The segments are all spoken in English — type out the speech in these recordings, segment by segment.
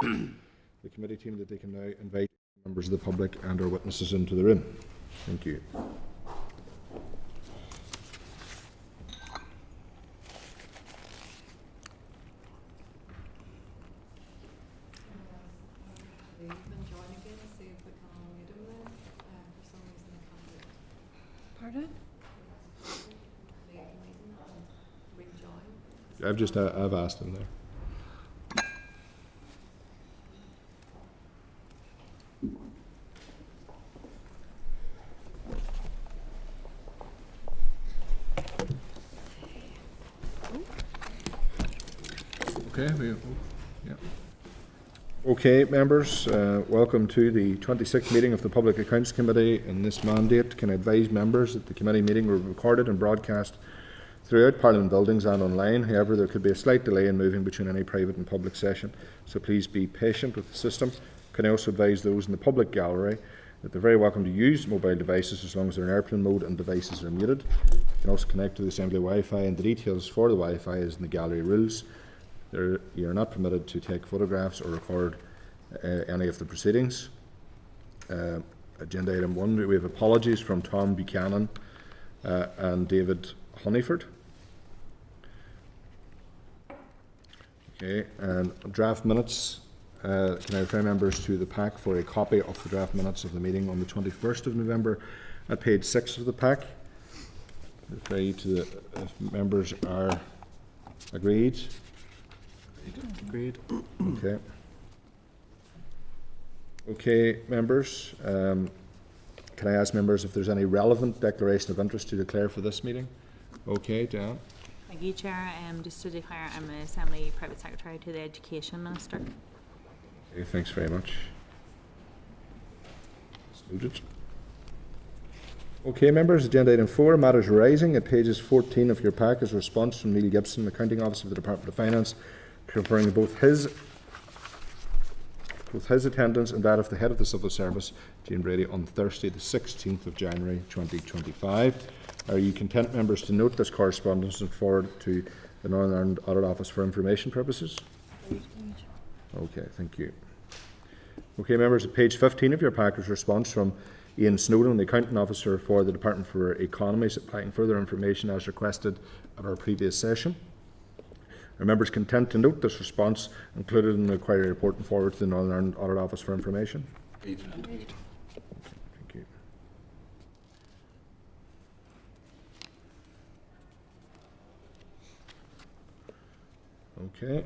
the committee team that they can now invite members of the public and our witnesses into the room. Thank you. Pardon? I've asked them there. Okay, members, welcome to the 26th meeting of the Public Accounts Committee. In this mandate, can I advise members that the committee meeting will be recorded and broadcast throughout Parliament buildings and online. However, there could be a slight delay in moving between any private and public session, so please be patient with the system. Can I also advise those in the public gallery that they're very welcome to use mobile devices as long as they're in airplane mode and devices are muted. You can also connect to the Assembly Wi-Fi, and the details for the Wi-Fi is in the gallery rules. You are not permitted to take photographs or record any of the proceedings. Agenda item 1, we have apologies from Tom Buchanan and David Honeyford. Okay, and draft minutes. Can I refer members to the pack for a copy of the draft minutes of the meeting on the 21st of November at page 6 of the pack. Refer you to the, if members are agreed. Agreed. Okay. Okay, members. Can I ask members if there's any relevant declaration of interest to declare for this meeting? Okay, Dan. Thank you, Chair. Just to declare, I'm the Assembly Private Secretary to the Education Minister. Okay, thanks very much. Noted. Okay, members, agenda item 4, matters arising. At pages 14 of your pack is a response from Neil Gibson, Accounting Officer of the Department of Finance, confirming both his attendance and that of the Head of the Civil Service, Jane Brady, on Thursday the 16th of January 2025. Are you content, members, to note this correspondence and forward to the Northern Ireland Audit Office for information purposes? Okay, thank you. Okay, members, at page 15 of your pack is a response from Ian Snowden, the Accounting Officer for the Department for Economy, supplying further information as requested at our previous session. Are members content to note this response included in the inquiry report and forward to the Northern Ireland Audit Office for information? Agreed. Okay, thank you. Okay.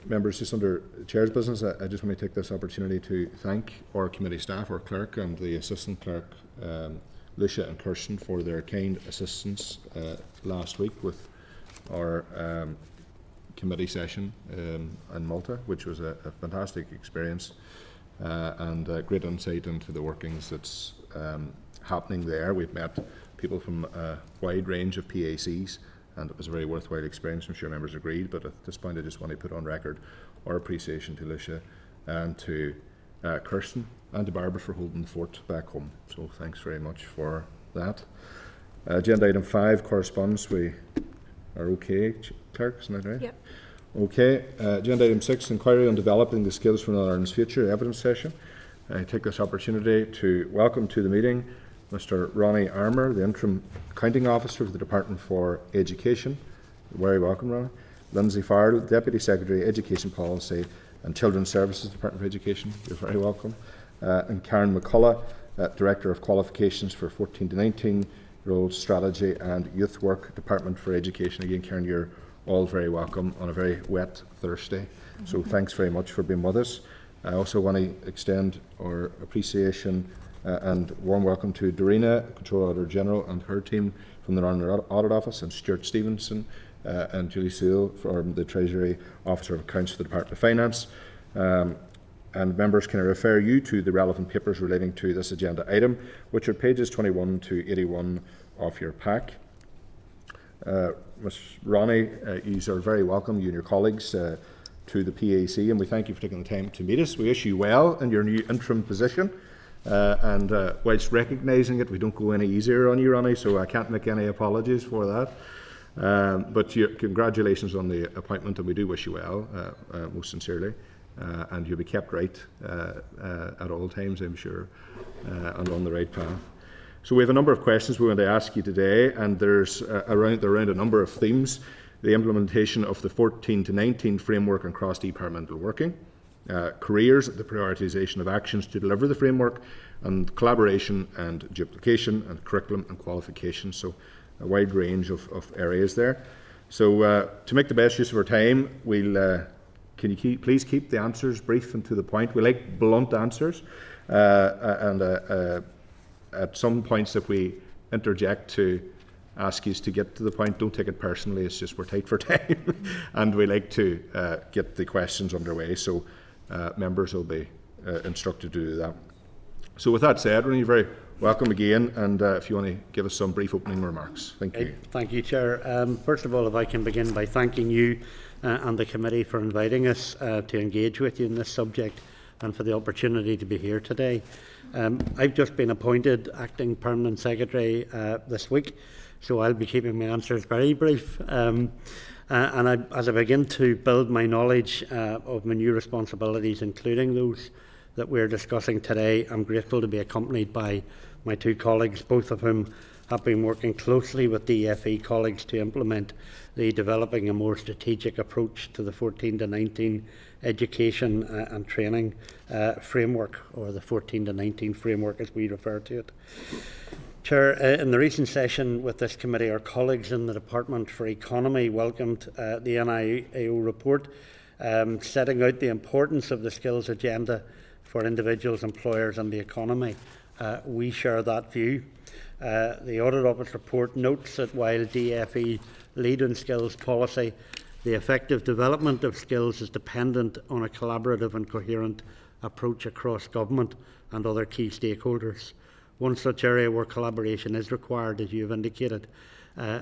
Members, just under Chair's business, I just want to take this opportunity to thank our committee staff, our clerk and the assistant clerk, Lucia and Kirsten, for their kind assistance last week with our committee session in Malta, which was a fantastic experience and great insight into the workings that's happening there. We've met people from a wide range of PACs, and it was a very worthwhile experience. I'm sure members agreed, but at this point I just want to put on record our appreciation to Lucia and to Kirsten and to Barbara for holding the fort back home. So thanks very much for that. Agenda item 5, correspondence. We are okay, Clerk, isn't that right? Yep. Okay. Agenda item 6, inquiry on developing the skills for Northern Ireland's future, evidence session. I take this opportunity to welcome to the meeting Mr. Ronnie Armour, the Interim Accounting Officer of the Department for Education. Very welcome, Ronnie. Lindsay Farrell, Deputy Secretary, Education Policy and Children's Services, Department of Education. You're very welcome. And Karen McCullough, Director of Qualifications for 14 to 19-year-old Strategy and Youth Work, Department for Education. Again, Karen, you're all very welcome on a very wet Thursday. So thanks very much for being with us. I also want to extend our appreciation and warm welcome to Dorina, Controller Auditor General, and her team from the Northern Audit Office, and Stuart Stevenson and Julie Sewell from the Treasury Officer of Accounts for the Department of Finance. And members, can I refer you to the relevant papers relating to this agenda item, which are pages 21 to 81 of your pack. Ms. Ronnie, you are very welcome, you and your colleagues, to the PAC, and we thank you for taking the time to meet us. We wish you well in your new interim position. And whilst recognising it, we don't go any easier on you, Ronnie, so I can't make any apologies for that. But congratulations on the appointment, and we do wish you well, most sincerely. And you'll be kept right at all times, I'm sure, and on the right path. So we have a number of questions we want to ask you today, and there's around a number of themes: the implementation of the 14 to 19 framework on cross-departmental working, careers, the prioritisation of actions to deliver the framework, and collaboration and duplication, and curriculum and qualifications. So a wide range of areas there. So to make the best use of our time, can you please keep the answers brief and to the point? We like blunt answers, and at some points, if we interject to ask you to get to the point, don't take it personally. It's just we're tight for time, and we like to get the questions underway. So members will be instructed to do that. So with that said, Ronnie, you're very welcome again, and if you want to give us some brief opening remarks. Thank you. Thank you, Chair. First of all, if I can begin by thanking you and the committee for inviting us to engage with you in this subject and for the opportunity to be here today. I've just been appointed Acting Permanent Secretary this week, so I'll be keeping my answers very brief. As I begin to build my knowledge of my new responsibilities, including those that we're discussing today, I'm grateful to be accompanied by my two colleagues, both of whom have been working closely with DFE colleagues to implement the developing a more strategic approach to the 14 to 19 education and training framework, or the 14 to 19 framework as we refer to it. Chair, in the recent session with this committee, our colleagues in the Department for Economy welcomed the NIAO report setting out the importance of the skills agenda for individuals, employers and the economy. We share that view. The Audit Office report notes that while DFE lead on skills policy, the effective development of skills is dependent on a collaborative and coherent approach across government and other key stakeholders. One such area where collaboration is required, as you have indicated,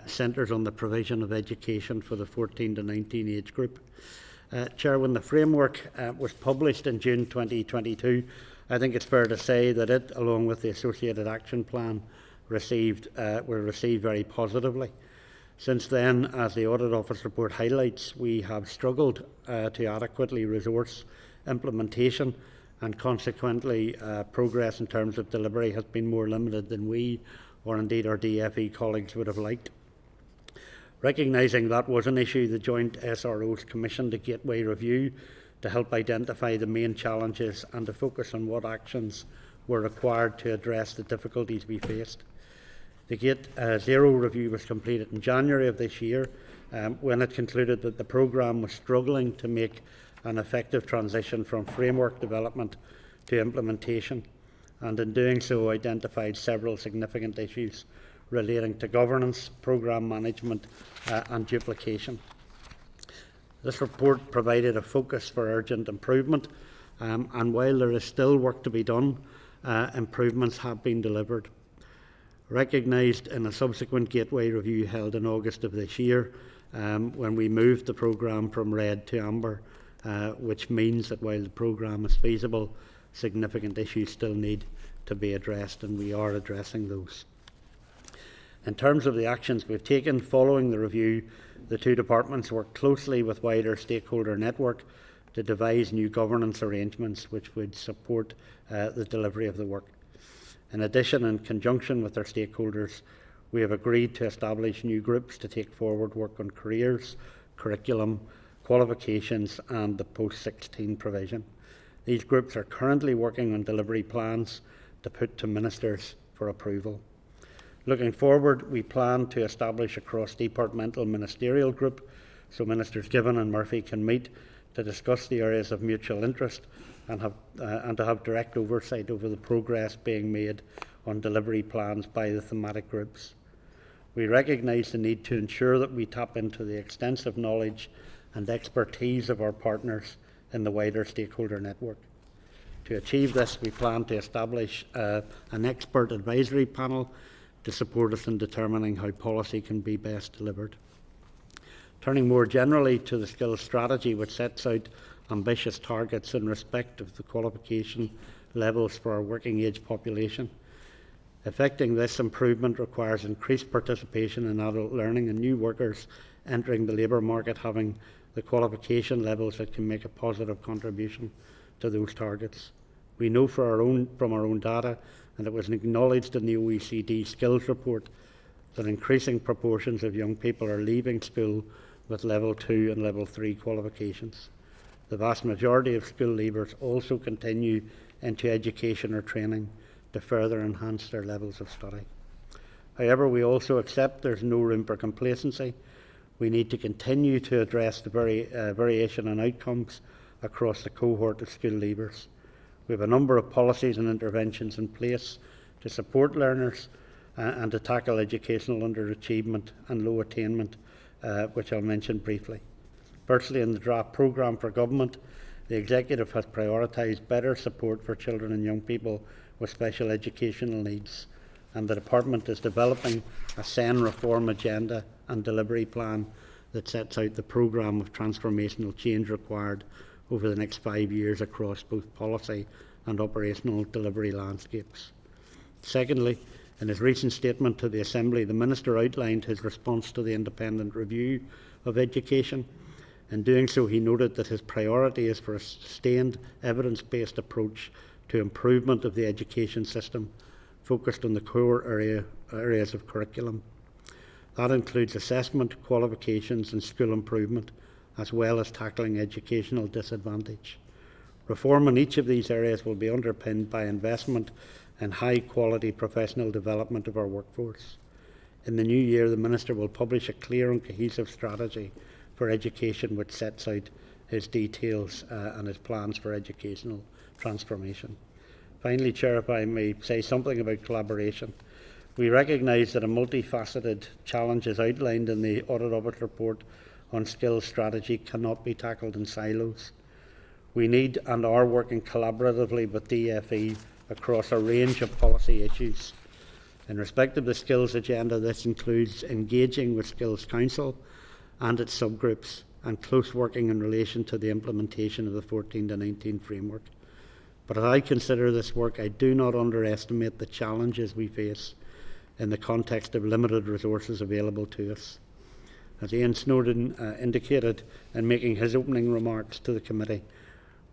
centres on the provision of education for the 14 to 19 age group. Chair, when the framework was published in June 2022, I think it's fair to say that it, along with the associated action plan, were received very positively. Since then, as the Audit Office report highlights, we have struggled to adequately resource implementation, and consequently progress in terms of delivery has been more limited than we, or indeed our DFE colleagues, would have liked. Recognising that was an issue, the joint SROs commissioned a Gateway review to help identify the main challenges and to focus on what actions were required to address the difficulties we faced. The Gate Zero review was completed in January of this year, when it concluded that the programme was struggling to make an effective transition from framework development to implementation, and in doing so identified several significant issues relating to governance, programme management and duplication. This report provided a focus for urgent improvement, and while there is still work to be done, improvements have been delivered. Recognised in a subsequent Gateway review held in August of this year, when we moved the programme from red to amber, which means that while the programme is feasible, significant issues still need to be addressed, and we are addressing those. In terms of the actions we've taken following the review, the two departments work closely with wider stakeholder network to devise new governance arrangements which would support the delivery of the work. In addition, in conjunction with our stakeholders, we have agreed to establish new groups to take forward work on careers, curriculum, qualifications and the post-16 provision. These groups are currently working on delivery plans to put to ministers for approval. Looking forward, we plan to establish a cross-departmental ministerial group so Ministers Given and Murphy can meet to discuss the areas of mutual interest and to have direct oversight over the progress being made on delivery plans by the thematic groups. We recognise the need to ensure that we tap into the extensive knowledge and expertise of our partners in the wider stakeholder network. To achieve this, we plan to establish an expert advisory panel to support us in determining how policy can be best delivered. Turning more generally to the skills strategy, which sets out ambitious targets in respect of the qualification levels for our working age population. Effecting this improvement requires increased participation in adult learning and new workers entering the labour market having the qualification levels that can make a positive contribution to those targets. We know from our own data, and it was acknowledged in the OECD skills report, that increasing proportions of young people are leaving school with level 2 and level 3 qualifications. The vast majority of school leavers also continue into education or training to further enhance their levels of study. However, we also accept there's no room for complacency. We need to continue to address the variation in outcomes across the cohort of school leavers. We have a number of policies and interventions in place to support learners and to tackle educational underachievement and low attainment, which I'll mention briefly. Firstly, in the draft programme for government, the Executive has prioritised better support for children and young people with special educational needs, and the Department is developing a SEN reform agenda and delivery plan that sets out the programme of transformational change required over the next 5 years across both policy and operational delivery landscapes. Secondly, in his recent statement to the Assembly, the Minister outlined his response to the independent review of education. In doing so, he noted that his priority is for a sustained evidence-based approach to improvement of the education system, focused on the core areas of curriculum. That includes assessment, qualifications and school improvement, as well as tackling educational disadvantage. Reform in each of these areas will be underpinned by investment in high-quality professional development of our workforce. In the new year, the Minister will publish a clear and cohesive strategy for education which sets out his details and his plans for educational transformation. Finally, Chair, if I may say something about collaboration. We recognise that a multifaceted challenge as outlined in the Audit Office report on skills strategy cannot be tackled in silos. We need and are working collaboratively with DFE across a range of policy issues. In respect of the skills agenda, this includes engaging with Skills Council and its subgroups and close working in relation to the implementation of the 14 to 19 framework. But as I consider this work, I do not underestimate the challenges we face in the context of limited resources available to us. As Ian Snowden indicated in making his opening remarks to the committee,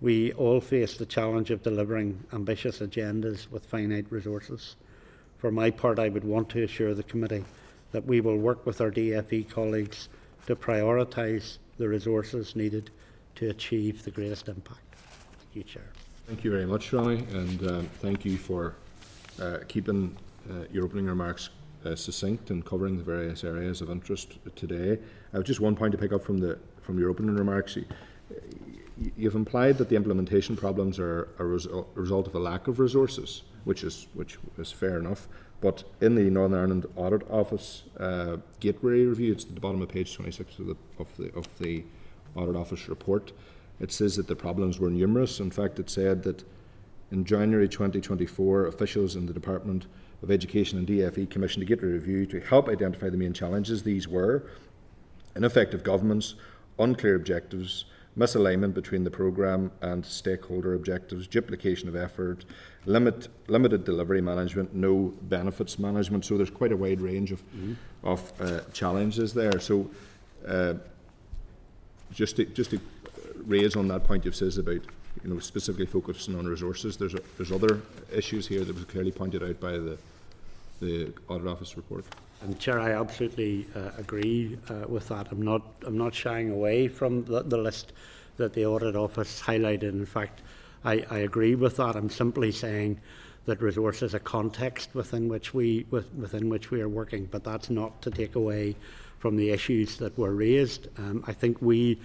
we all face the challenge of delivering ambitious agendas with finite resources. For my part, I would want to assure the committee that we will work with our DFE colleagues to prioritise the resources needed to achieve the greatest impact. Thank you, Chair. Thank you very much, Ronnie, and thank you for keeping your opening remarks succinct and covering the various areas of interest today. Just one point to pick up from your opening remarks. You've implied that the implementation problems are a result of a lack of resources, which is fair enough. But in the Northern Ireland Audit Office Gateway Review, it's at the bottom of page 26 of the Audit Office report, it says that the problems were numerous. In fact, it said that in January 2024, officials in the Department of Education and DFE commissioned a Gateway Review to help identify the main challenges. These were ineffective governance, unclear objectives, misalignment between the programme and stakeholder objectives, duplication of effort, limited delivery management, no benefits management. So there's quite a wide range of challenges there. So just to raise on that point you've said about specifically focusing on resources, there's other issues here that was clearly pointed out by the Audit Office report. And Chair, I absolutely agree with that. I'm not shying away from the list that the Audit Office highlighted. In fact, I agree with that. I'm simply saying that resource is a context within which we are working, but that's not to take away from the issues that were raised. I think we,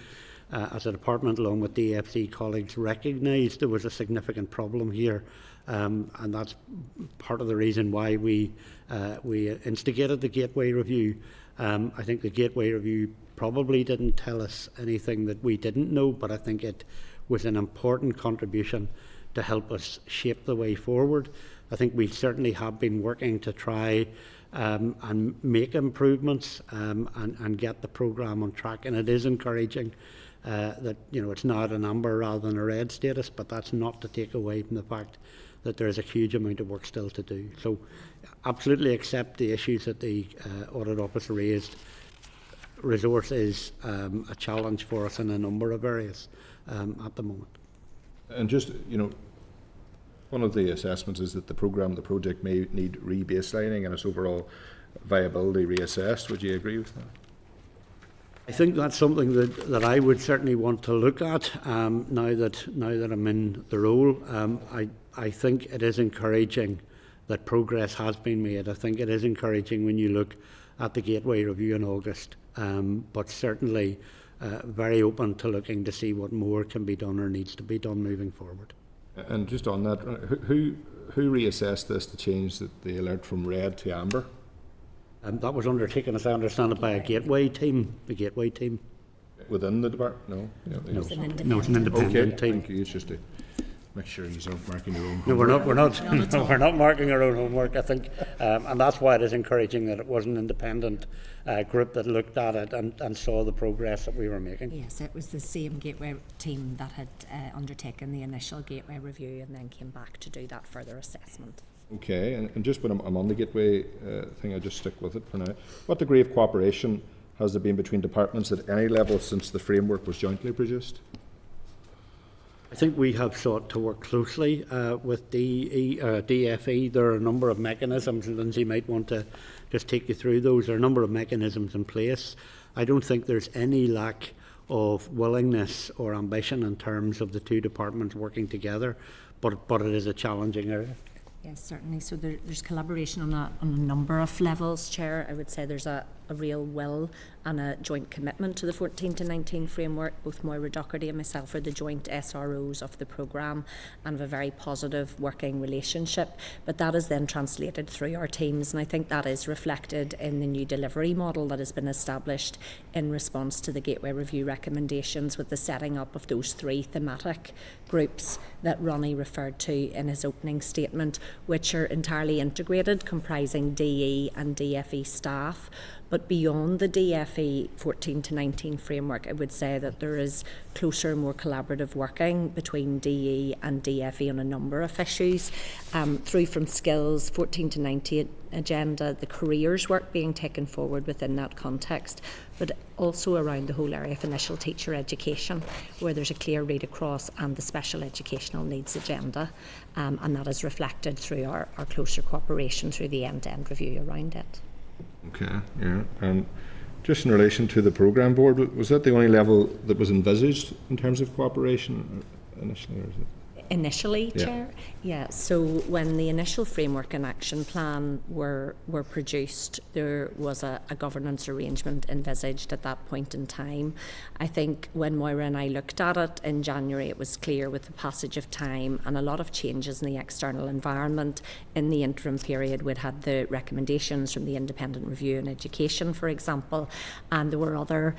as a department, along with DFC colleagues, recognised there was a significant problem here. And that's part of the reason why we instigated the Gateway Review. I think the Gateway Review probably didn't tell us anything that we didn't know, but I think it was an important contribution to help us shape the way forward. I think we certainly have been working to try and make improvements and get the programme on track, and it is encouraging that it's now at an amber rather than a red status, but that's not to take away from the fact that there is a huge amount of work still to do. So absolutely accept the issues that the Audit Office raised. Resource is a challenge for us in a number of areas at the moment. And just, one of the assessments is that the project may need re-baselining and its overall viability reassessed. Would you agree with that? I think that's something that I would certainly want to look at now that I'm in the role. I think it is encouraging that progress has been made. I think it is encouraging when you look at the Gateway Review in August, but certainly very open to looking to see what more can be done or needs to be done moving forward. And just on that, who reassessed this to change the alert from red to amber? That was undertaken, as I understand it, by a Gateway team. The Gateway team. Within the department? No. No, it's an independent team. Thank you. It's just to make sure you're not marking your own. No, we're not. We're not marking our own homework. I think, and that's why it is encouraging that it was an independent group that looked at it and saw the progress that we were making. Yes, it was the same Gateway team that had undertaken the initial Gateway review and then came back to do that further assessment. Okay, and just when I'm on the Gateway thing, I just stick with it for now. What degree of cooperation has there been between departments at any level since the framework was jointly produced? I think we have sought to work closely with DFE. There are a number of mechanisms, and Lindsay might want to just take you through those. There are a number of mechanisms in place. I don't think there's any lack of willingness or ambition in terms of the two departments working together, but it is a challenging area. Yes, certainly. So there's collaboration on a number of levels, Chair. I would say there's a real will and a joint commitment to the 14 to 19 framework. Both Moira Docherty and myself are the joint SROs of the programme and have a very positive working relationship. But that is then translated through our teams, and I think that is reflected in the new delivery model that has been established in response to the Gateway Review recommendations, with the setting up of those three thematic groups that Ronnie referred to in his opening statement, which are entirely integrated, comprising DE and DFE staff. But beyond the DFE 14 to 19 framework, I would say that there is closer, more collaborative working between DE and DFE on a number of issues, through from skills, 14 to 19 agenda, the careers work being taken forward within that context, but also around the whole area of initial teacher education, where there's a clear read across, and the special educational needs agenda, and that is reflected through our closer cooperation through the end-to-end review around it. Okay, yeah. And just in relation to the programme board, was that the only level that was envisaged in terms of cooperation initially, or is it? Initially, Yeah. Chair? Yeah, so when the initial framework and action plan were produced, there was a governance arrangement envisaged at that point in time. I think when Moira and I looked at it in January, it was clear with the passage of time and a lot of changes in the external environment. In the interim period, we'd had the recommendations from the Independent Review in Education, for example, and there were other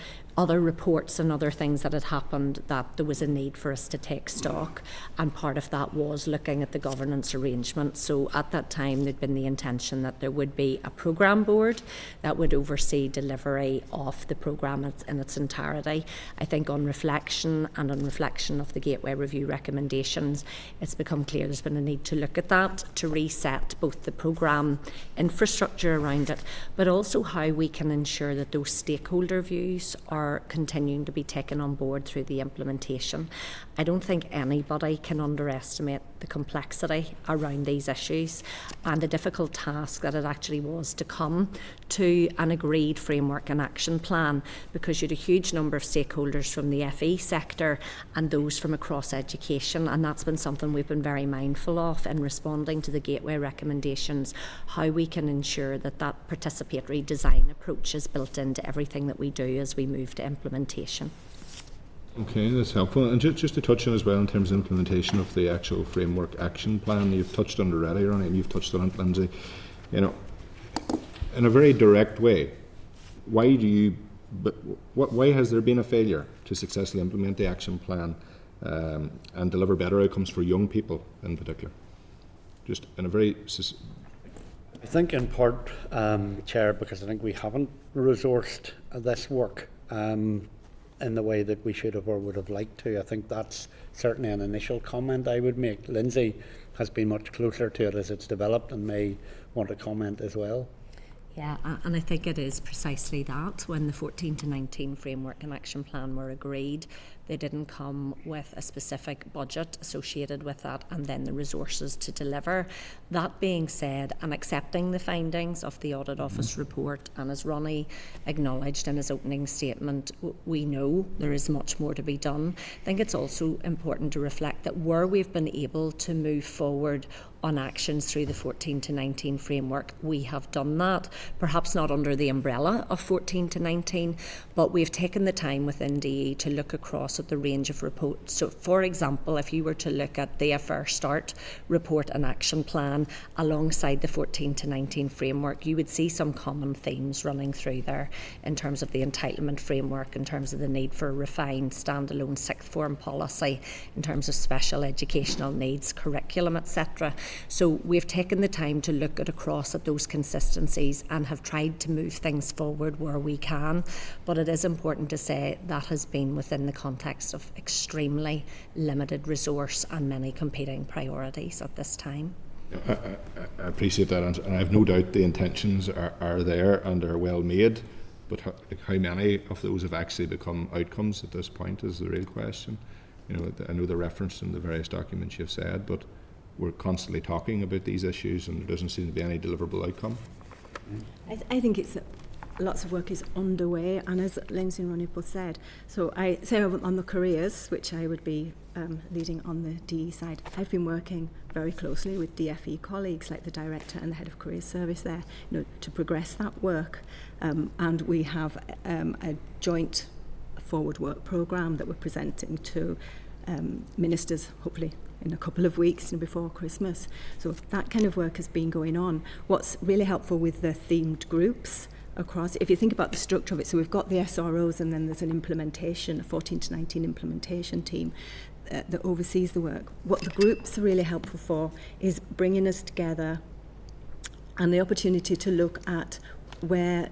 reports and other things that had happened that there was a need for us to take stock, and part of that was looking at the governance arrangement. So at that time there'd been the intention that there would be a programme board that would oversee delivery of the programme in its entirety. I think on reflection of the Gateway Review recommendations, it's become clear there's been a need to look at that, to reset both the programme infrastructure around it, but also how we can ensure that those stakeholder views are continuing to be taken on board through the implementation. I don't think anybody can underestimate the complexity around these issues and the difficult task that it actually was to come to an agreed framework and action plan, because you had a huge number of stakeholders from the FE sector and those from across education, and that's been something we've been very mindful of in responding to the Gateway recommendations, how we can ensure that that participatory design approach is built into everything that we do as we move to implementation. Okay, that's helpful. And just to touch on as well in terms of implementation of the actual framework action plan, you've touched on it already, Ronnie, and you've touched on it, Lindsay. You know, in a very direct way, why has there been a failure to successfully implement the action plan and deliver better outcomes for young people in particular? Just in a very... I think in part, Chair, because I think we haven't resourced this work. in the way that we should have or would have liked to. I think that's certainly an initial comment I would make. Lindsay has been much closer to it as it's developed and may want to comment as well. Yeah, and I think it is precisely that. When the 14 to 19 framework and action plan were agreed, they didn't come with a specific budget associated with that and then the resources to deliver. That being said, and accepting the findings of the Audit Office report, and as Ronnie acknowledged in his opening statement, we know there is much more to be done. I think it's also important to reflect that where we've been able to move forward on actions through the 14 to 19 framework, we have done that, perhaps not under the umbrella of 14 to 19, but we've taken the time within DE to look across at the range of reports. So for example, if you were to look at the Fair Start report and action plan alongside the 14 to 19 framework, you would see some common themes running through there in terms of the entitlement framework, in terms of the need for a refined standalone sixth form policy, in terms of special educational needs, curriculum, etc. So we've taken the time to look across at those consistencies and have tried to move things forward where we can. But it is important to say that has been within the context of extremely limited resource and many competing priorities at this time. I appreciate that, and I have no doubt the intentions are there and are well made, but how many of those have actually become outcomes at this point is the real question. You know, I know the reference in the various documents you've said, but we're constantly talking about these issues and there doesn't seem to be any deliverable outcome. I think it's lots of work is underway, and as Lindsay and Ronnie both said, so I say on the careers, which I would be leading on the DE side, I've been working very closely with DFE colleagues like the director and the head of careers service there, you know, to progress that work, and we have a joint forward work programme that we're presenting to ministers hopefully in a couple of weeks before Christmas. So that kind of work has been going on. What's really helpful with the themed groups across, if you think about the structure of it, so we've got the SROs and then there's an implementation, a 14 to 19 implementation team that oversees the work. What the groups are really helpful for is bringing us together and the opportunity to look at where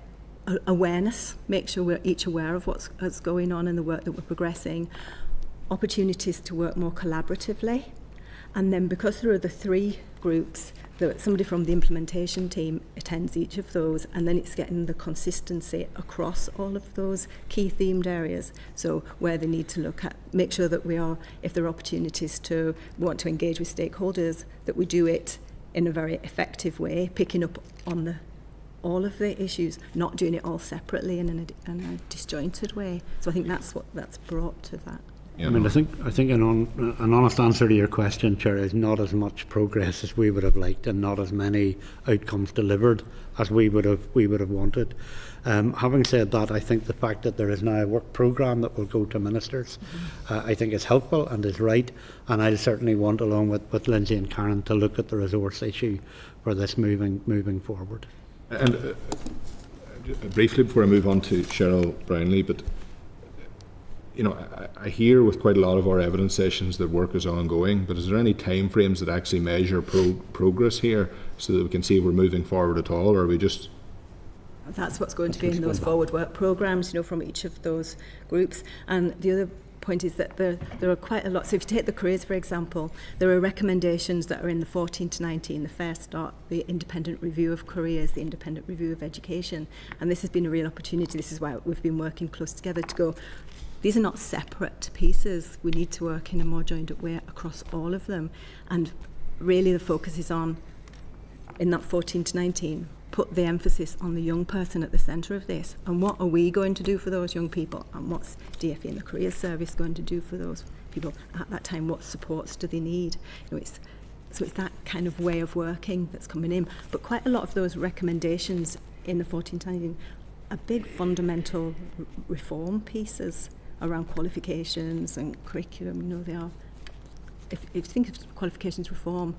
awareness, make sure we're each aware of what's going on in the work that we're progressing, opportunities to work more collaboratively, and then because there are the three groups, somebody from the implementation team attends each of those, and then it's getting the consistency across all of those key themed areas. So where they need to look at, make sure that we are, if there are opportunities to want to engage with stakeholders, that we do it in a very effective way, picking up on all of the issues, not doing it all separately in a disjointed way. So I think that's what that's brought to that. I mean, I think an honest answer to your question, Chair, is not as much progress as we would have liked, and not as many outcomes delivered as we would have wanted. Having said that, I think the fact that there is now a work programme that will go to ministers, I think is helpful and is right. And I'll certainly want, along with Lindsay and Karen, to look at the resource issue for this moving forward. And briefly before I move on to Cheryl Brownlee, but you know, I hear with quite a lot of our evidence sessions that work is ongoing, but is there any time frames that actually measure progress here so that we can see if we're moving forward at all, or are we just... That's what's going to be in those forward work programmes, you know, from each of those groups. And the other point is that there are quite a lot. So if you take the careers, for example, there are recommendations that are in the 14 to 19, the Fair Start, the independent review of careers, the independent review of education. And this has been a real opportunity. This is why we've been working close together to go, these are not separate pieces. We need to work in a more joined up way across all of them. And really the focus is on, in that 14 to 19, put the emphasis on the young person at the centre of this. And what are we going to do for those young people? And what's DFE and the Careers Service going to do for those people at that time? What supports do they need? You know, so it's that kind of way of working that's coming in. But quite a lot of those recommendations in the 14 to 19 are big fundamental reform pieces around qualifications and curriculum. You know, they are, if you think of qualifications reform,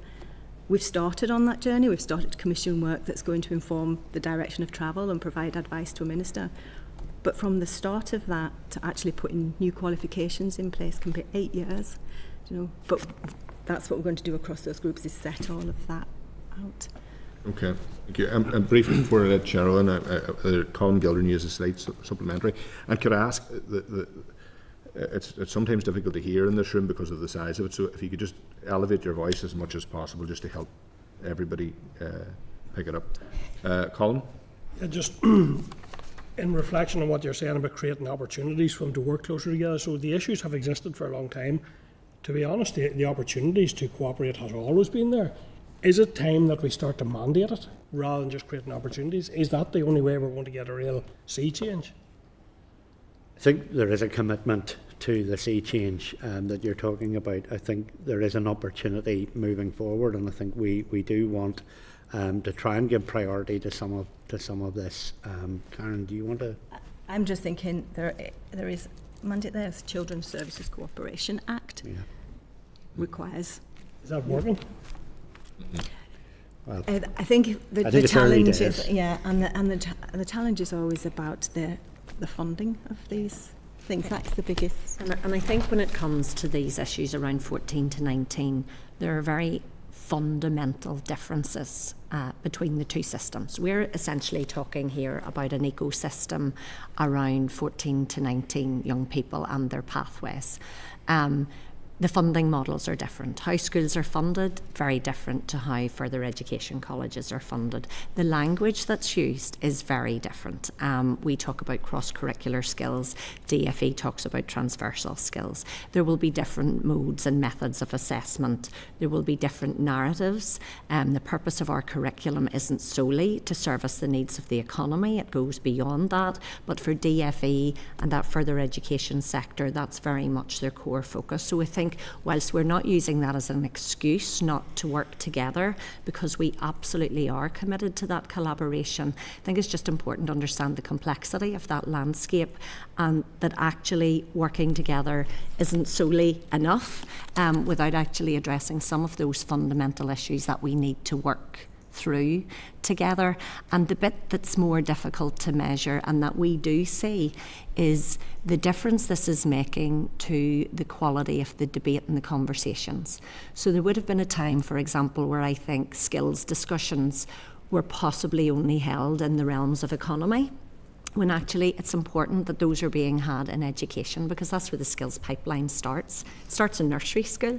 we've started on that journey. We've started to commission work that's going to inform the direction of travel and provide advice to a minister. But from the start of that to actually putting new qualifications in place can be 8 years. You know, but that's what we're going to do across those groups, is set all of that out. Okay, thank you. And briefly before I let Cheryl in, Colin Gildern uses slight supplementary. And could I ask, it's sometimes difficult to hear in this room because of the size of it, so if you could just elevate your voice as much as possible just to help everybody pick it up. Colin? Just in reflection on what you're saying about creating opportunities for them to work closer together, so the issues have existed for a long time. To be honest, the opportunities to cooperate has always been there. Is it time that we start to mandate it rather than just creating opportunities? Is that the only way we're going to get a real sea change? I think there is a commitment to the sea change that you're talking about. I think there is an opportunity moving forward, and I think we do want to try and give priority to some of this. Karen, do you want to? I'm just thinking there is mandate there. The Children's Services Cooperation Act requires. Is that working? Well, I think the it's early challenge days. is the challenge is always about the funding of these things. That's the biggest. And I think when it comes to these issues around 14 to 19, there are very fundamental differences between the two systems. We're essentially talking here about an ecosystem around 14 to 19 young people and their pathways. The funding models are different. How schools are funded, very different to how further education colleges are funded. The language that's used is very different. We talk about cross-curricular skills. DFE talks about transversal skills. There will be different modes and methods of assessment. There will be different narratives. The purpose of our curriculum isn't solely to service the needs of the economy. It goes beyond that. But for DFE and that further education sector, that's very much their core focus. So I think whilst we're not using that as an excuse not to work together, because we absolutely are committed to that collaboration, I think it's just important to understand the complexity of that landscape, and that actually working together isn't solely enough without actually addressing some of those fundamental issues that we need to work through together. And the bit that's more difficult to measure and that we do see is the difference this is making to the quality of the debate and the conversations. So there would have been a time, for example, where I think skills discussions were possibly only held in the realms of economy, when actually it's important that those are being had in education, because that's where the skills pipeline starts. It starts in nursery school.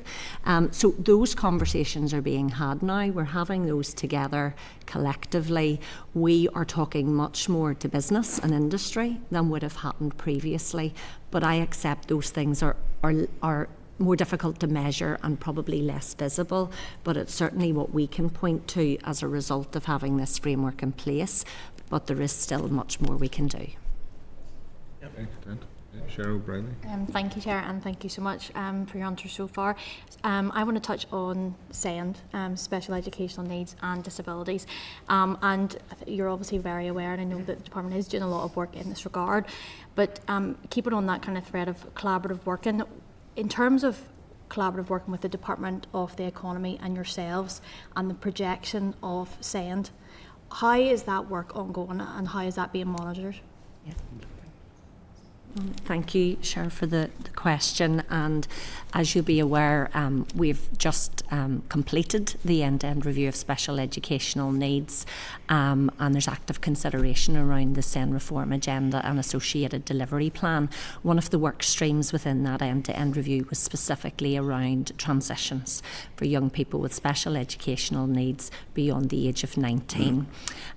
So those conversations are being had now. We're having those together collectively. We are talking much more to business and industry than would have happened previously. But I accept those things are more difficult to measure and probably less visible, but it's certainly what we can point to as a result of having this framework in place. But there is still much more we can do. Excellent. Cheryl Brownlee. Thank you, Chair, and thank you so much for your answers so far. I want to touch on SEND, Special Educational Needs and Disabilities. And you're obviously very aware, and I know that the Department is doing a lot of work in this regard, but keeping on that kind of thread of collaborative working, in terms of collaborative working with the Department of the Economy and yourselves and the projection of SEND, how is that work ongoing and how is that being monitored? Yeah. Thank you, Cheryl, for the question. And as you'll be aware, we've just completed the end-to-end review of special educational needs, and there's active consideration around the SEND reform agenda and associated delivery plan. One of the work streams within that end-to-end review was specifically around transitions for young people with special educational needs beyond the age of 19.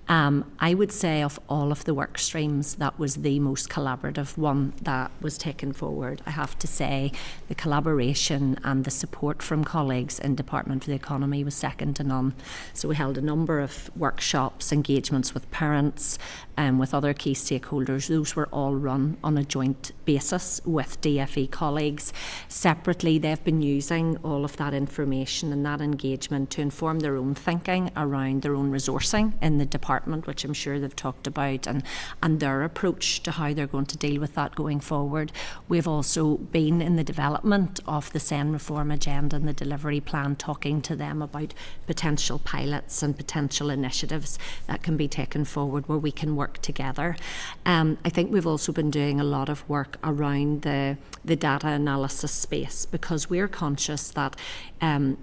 I would say of all of the work streams, that was the most collaborative one that was taken forward. I have to say the collaboration and the support from colleagues in Department for the Economy was second to none. So we held a number of workshops, engagements with parents and with other key stakeholders. Those were all run on a joint basis with DFE colleagues. Separately, they've been using all of that information and that engagement to inform their own thinking around their own resourcing in the department, which I'm sure they've talked about, and their approach to how they're going to deal with that that going forward. We've also been in the development of the SEN reform agenda and the delivery plan, talking to them about potential pilots and potential initiatives that can be taken forward where we can work together. I think we've also been doing a lot of work around the data analysis space, because we're conscious that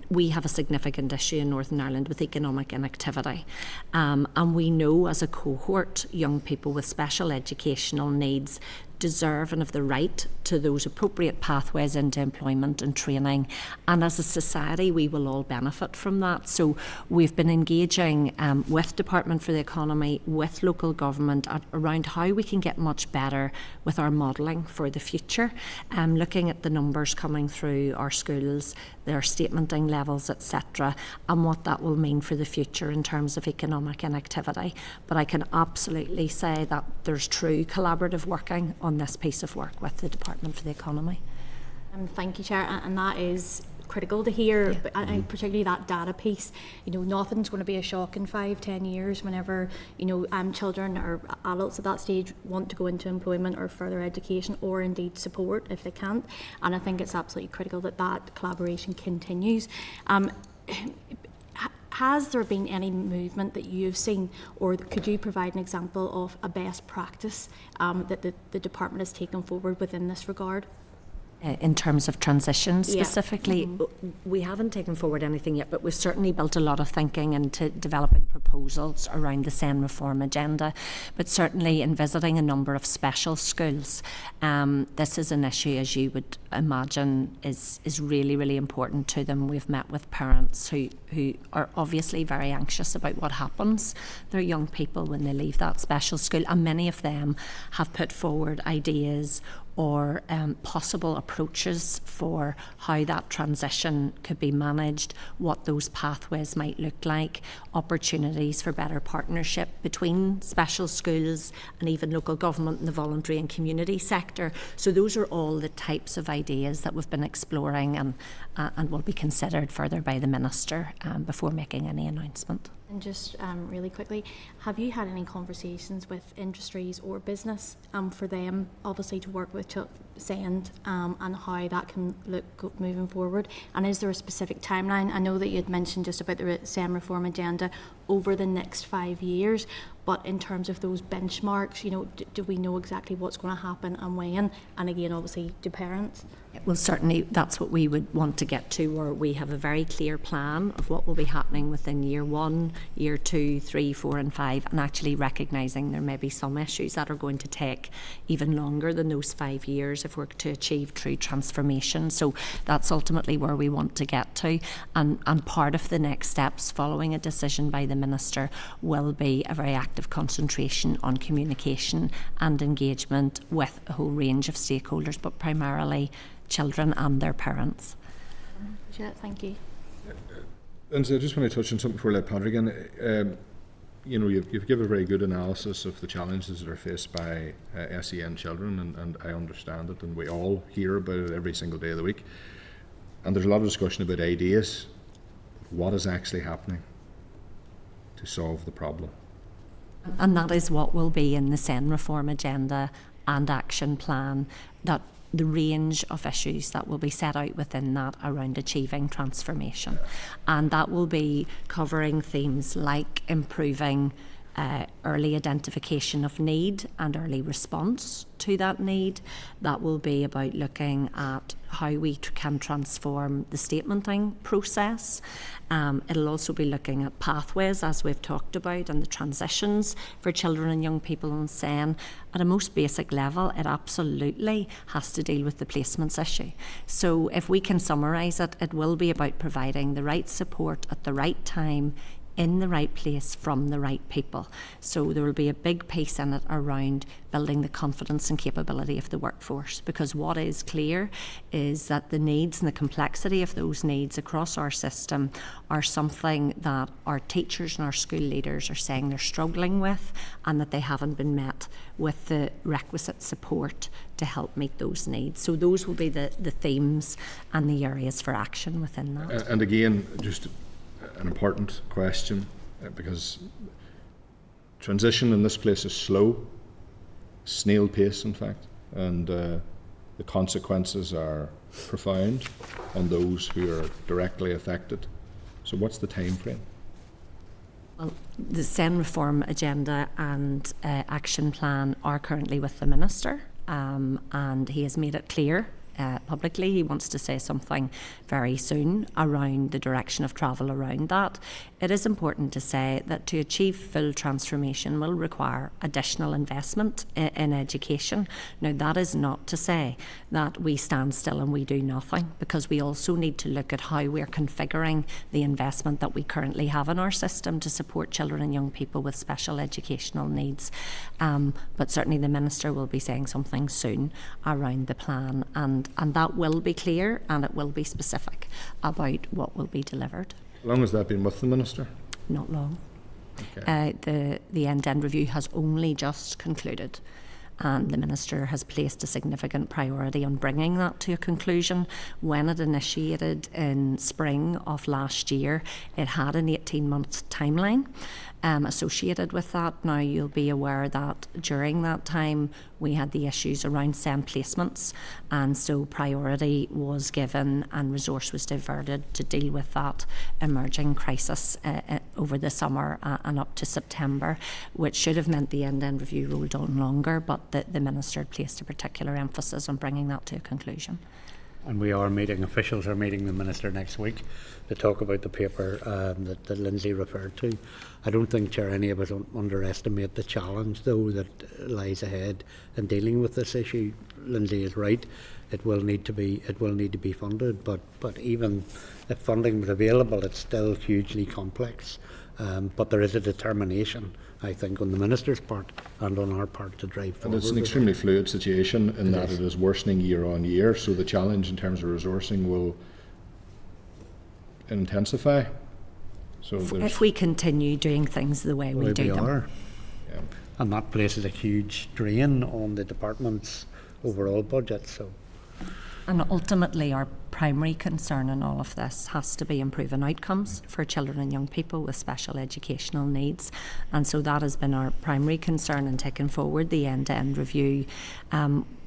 we have a significant issue in Northern Ireland with economic inactivity. And we know as a cohort, young people with special educational needs deserve and have the right to those appropriate pathways into employment and training. And as a society, we will all benefit from that. So we've been engaging with Department for the Economy, with local government around how we can get much better with our modelling for the future, looking at the numbers coming through our schools, their statementing levels, etc., and what that will mean for the future in terms of economic inactivity. But I can absolutely say that there's true collaborative working on this piece of work with the Department for the Economy. Thank you, Chair, and that is critical to hear, but and particularly that data piece. You know, nothing's going to be a shock in 5-10 years whenever, you know, children or adults at that stage want to go into employment or further education, or indeed support if they can't. And I think it's absolutely critical that that collaboration continues. Has there been any movement that you've seen, or could you provide an example of a best practice that the department has taken forward within this regard? In terms of transition specifically, we haven't taken forward anything yet, but we've certainly built a lot of thinking into developing proposals around the SEN reform agenda, but certainly in visiting a number of special schools. This is an issue, as you would imagine, is really, really important to them. We've met with parents who are obviously very anxious about what happens to their young people when they leave that special school, and many of them have put forward ideas or possible approaches for how that transition could be managed, what those pathways might look like, opportunities for better partnership between special schools and even local government and the voluntary and community sector. So those are all the types of ideas that we've been exploring and will be considered further by the Minister before making any announcement. And just really quickly, have you had any conversations with industries or business for them, obviously, to work with SEND and how that can look moving forward? And is there a specific timeline? I know that you had mentioned just about the SEND reform agenda over the next 5 years, but in terms of those benchmarks, you know, do we know exactly what's going to happen and when? And again, obviously, do parents? Well, certainly that's what we would want to get to, where we have a very clear plan of what will be happening within year 1, year 2, 3, 4 and 5, and actually recognising there may be some issues that are going to take even longer than those 5 years if we're to achieve true transformation. So that's ultimately where we want to get to, and part of the next steps following a decision by the Minister will be a very active concentration on communication and engagement with a whole range of stakeholders, but primarily children and their parents. Thank you. And so I just want to touch on something before I let Patrick in. You know, you've given a very good analysis of the challenges that are faced by SEN children, and I understand it, and we all hear about it every single day of the week. And there's a lot of discussion about ideas. What is actually happening to solve the problem? And that is what will be in the SEN reform agenda and action plan, that the range of issues that will be set out within that around achieving transformation. And that will be covering themes like improving early identification of need and early response to that need. That will be about looking at how we can transform the statementing process. It'll also be looking at pathways, as we've talked about, and the transitions for children and young people in SEN. At a most basic level, it absolutely has to deal with the placements issue. So if we can summarise it, it will be about providing the right support at the right time, in the right place, from the right people. So there will be a big piece in it around building the confidence and capability of the workforce, because what is clear is that the needs and the complexity of those needs across our system are something that our teachers and our school leaders are saying they're struggling with, and that they haven't been met with the requisite support to help meet those needs. So those will be the themes and the areas for action within that. And again, just an important question, because transition in this place is slow, snail pace in fact. and the consequences are profound on those who are directly affected. So what's the time frame? Well, the SEN reform agenda and action plan are currently with the Minister, and he has made it clear publicly he wants to say something very soon around the direction of travel around that. It is important to say that to achieve full transformation will require additional investment in education. Now, that is not to say that we stand still and we do nothing, because we also need to look at how we're configuring the investment that we currently have in our system to support children and young people with special educational needs. But certainly the Minister will be saying something soon around the plan, and that will be clear and it will be specific about what will be delivered. How long has that been with the Minister? Not long. Okay. The end-to-end review has only just concluded, and the Minister has placed a significant priority on bringing that to a conclusion. When it initiated in spring of last year, it had an 18-month timeline associated with that. Now, you'll be aware that during that time we had the issues around SEN placements, and so priority was given and resource was diverted to deal with that emerging crisis over the summer and up to September, which should have meant the end-to-end review rolled on longer, but the Minister had placed a particular emphasis on bringing that to a conclusion. And we are meeting, officials are meeting the Minister next week to talk about the paper that Lindsay referred to. I don't think, Chair, any of us underestimate the challenge, though, that lies ahead in dealing with this issue. Lindsay is right; it will need to be funded. But even if funding was available, it's still hugely complex. But there is a determination, I think, on the Minister's part and on our part to drive forward. And it's an extremely fluid situation in that it is worsening year on year, so the challenge in terms of resourcing will intensify. So if we continue doing things the way we do them. Yeah. And that places a huge drain on the department's overall budget. So. And ultimately, our primary concern in all of this has to be improving outcomes for children and young people with special educational needs. And so that has been our primary concern in taking forward the end-to-end review.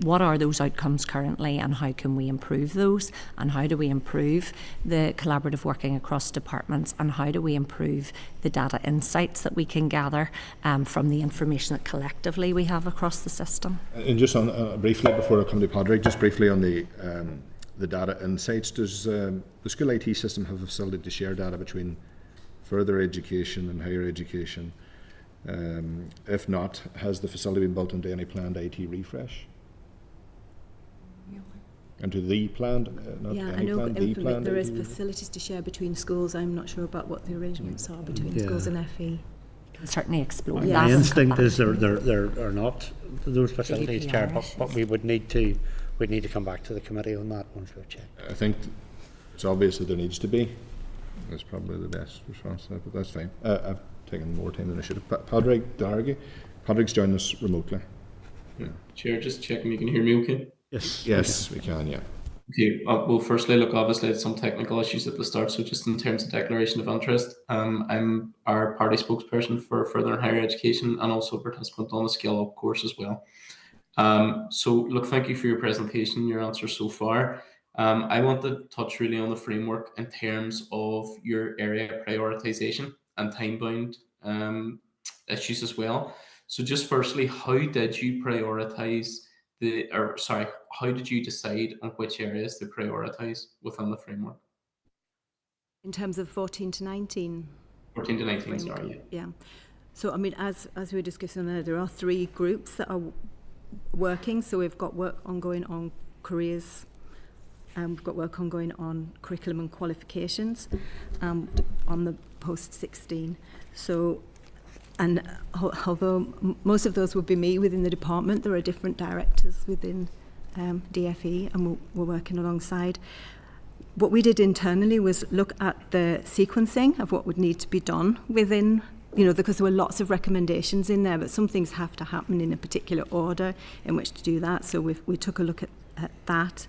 What are those outcomes currently, and how can we improve those? And how do we improve the collaborative working across departments? And how do we improve the data insights that we can gather from the information that collectively we have across the system? And just on briefly before I come to Padraig, just briefly on the data insights, does the school IT system have a facility to share data between further education and higher education? If not, has the facility been built into any planned IT refresh? Into the planned, not Yeah, I any know planned, the planned there IT is refresh? facilities to share between schools. I'm not sure about what the arrangements are between schools and FE. Can certainly explore My that. instinct is there are not those facilities, Chair, GDPR but we would need to come back to the committee on that once we've checked. I think it's obvious that there needs to be. That's probably the best response to that, but that's fine. I've taken more time than I should have. Padraig Dargy. Padraig's joined us remotely. Yeah. Chair, just checking you can hear me okay? Yes. Yes, we can, yeah. Okay, well, firstly, look, obviously, it's some technical issues at the start, so just in terms of declaration of interest, I'm our party spokesperson for further and higher education and also a participant on the Scale Up course as well. So, look, thank you for your presentation, your answers so far. I want to touch really on the framework in terms of your area prioritisation and time-bound issues as well. So just firstly, how did you prioritise how did you decide on which areas to prioritise within the framework? In terms of 14 to 19? 14 to 19, framework, sorry. Yeah. So, I mean, as we were discussing earlier, there are 3 groups that are working. So we've got work ongoing on careers, we've got work ongoing on curriculum and qualifications, on the post-16. So, and although most of those would be me within the department, there are different directors within DFE, and we're working alongside. What we did internally was look at the sequencing of what would need to be done within, because there were lots of recommendations in there, but some things have to happen in a particular order in which to do that. So we took a look at that.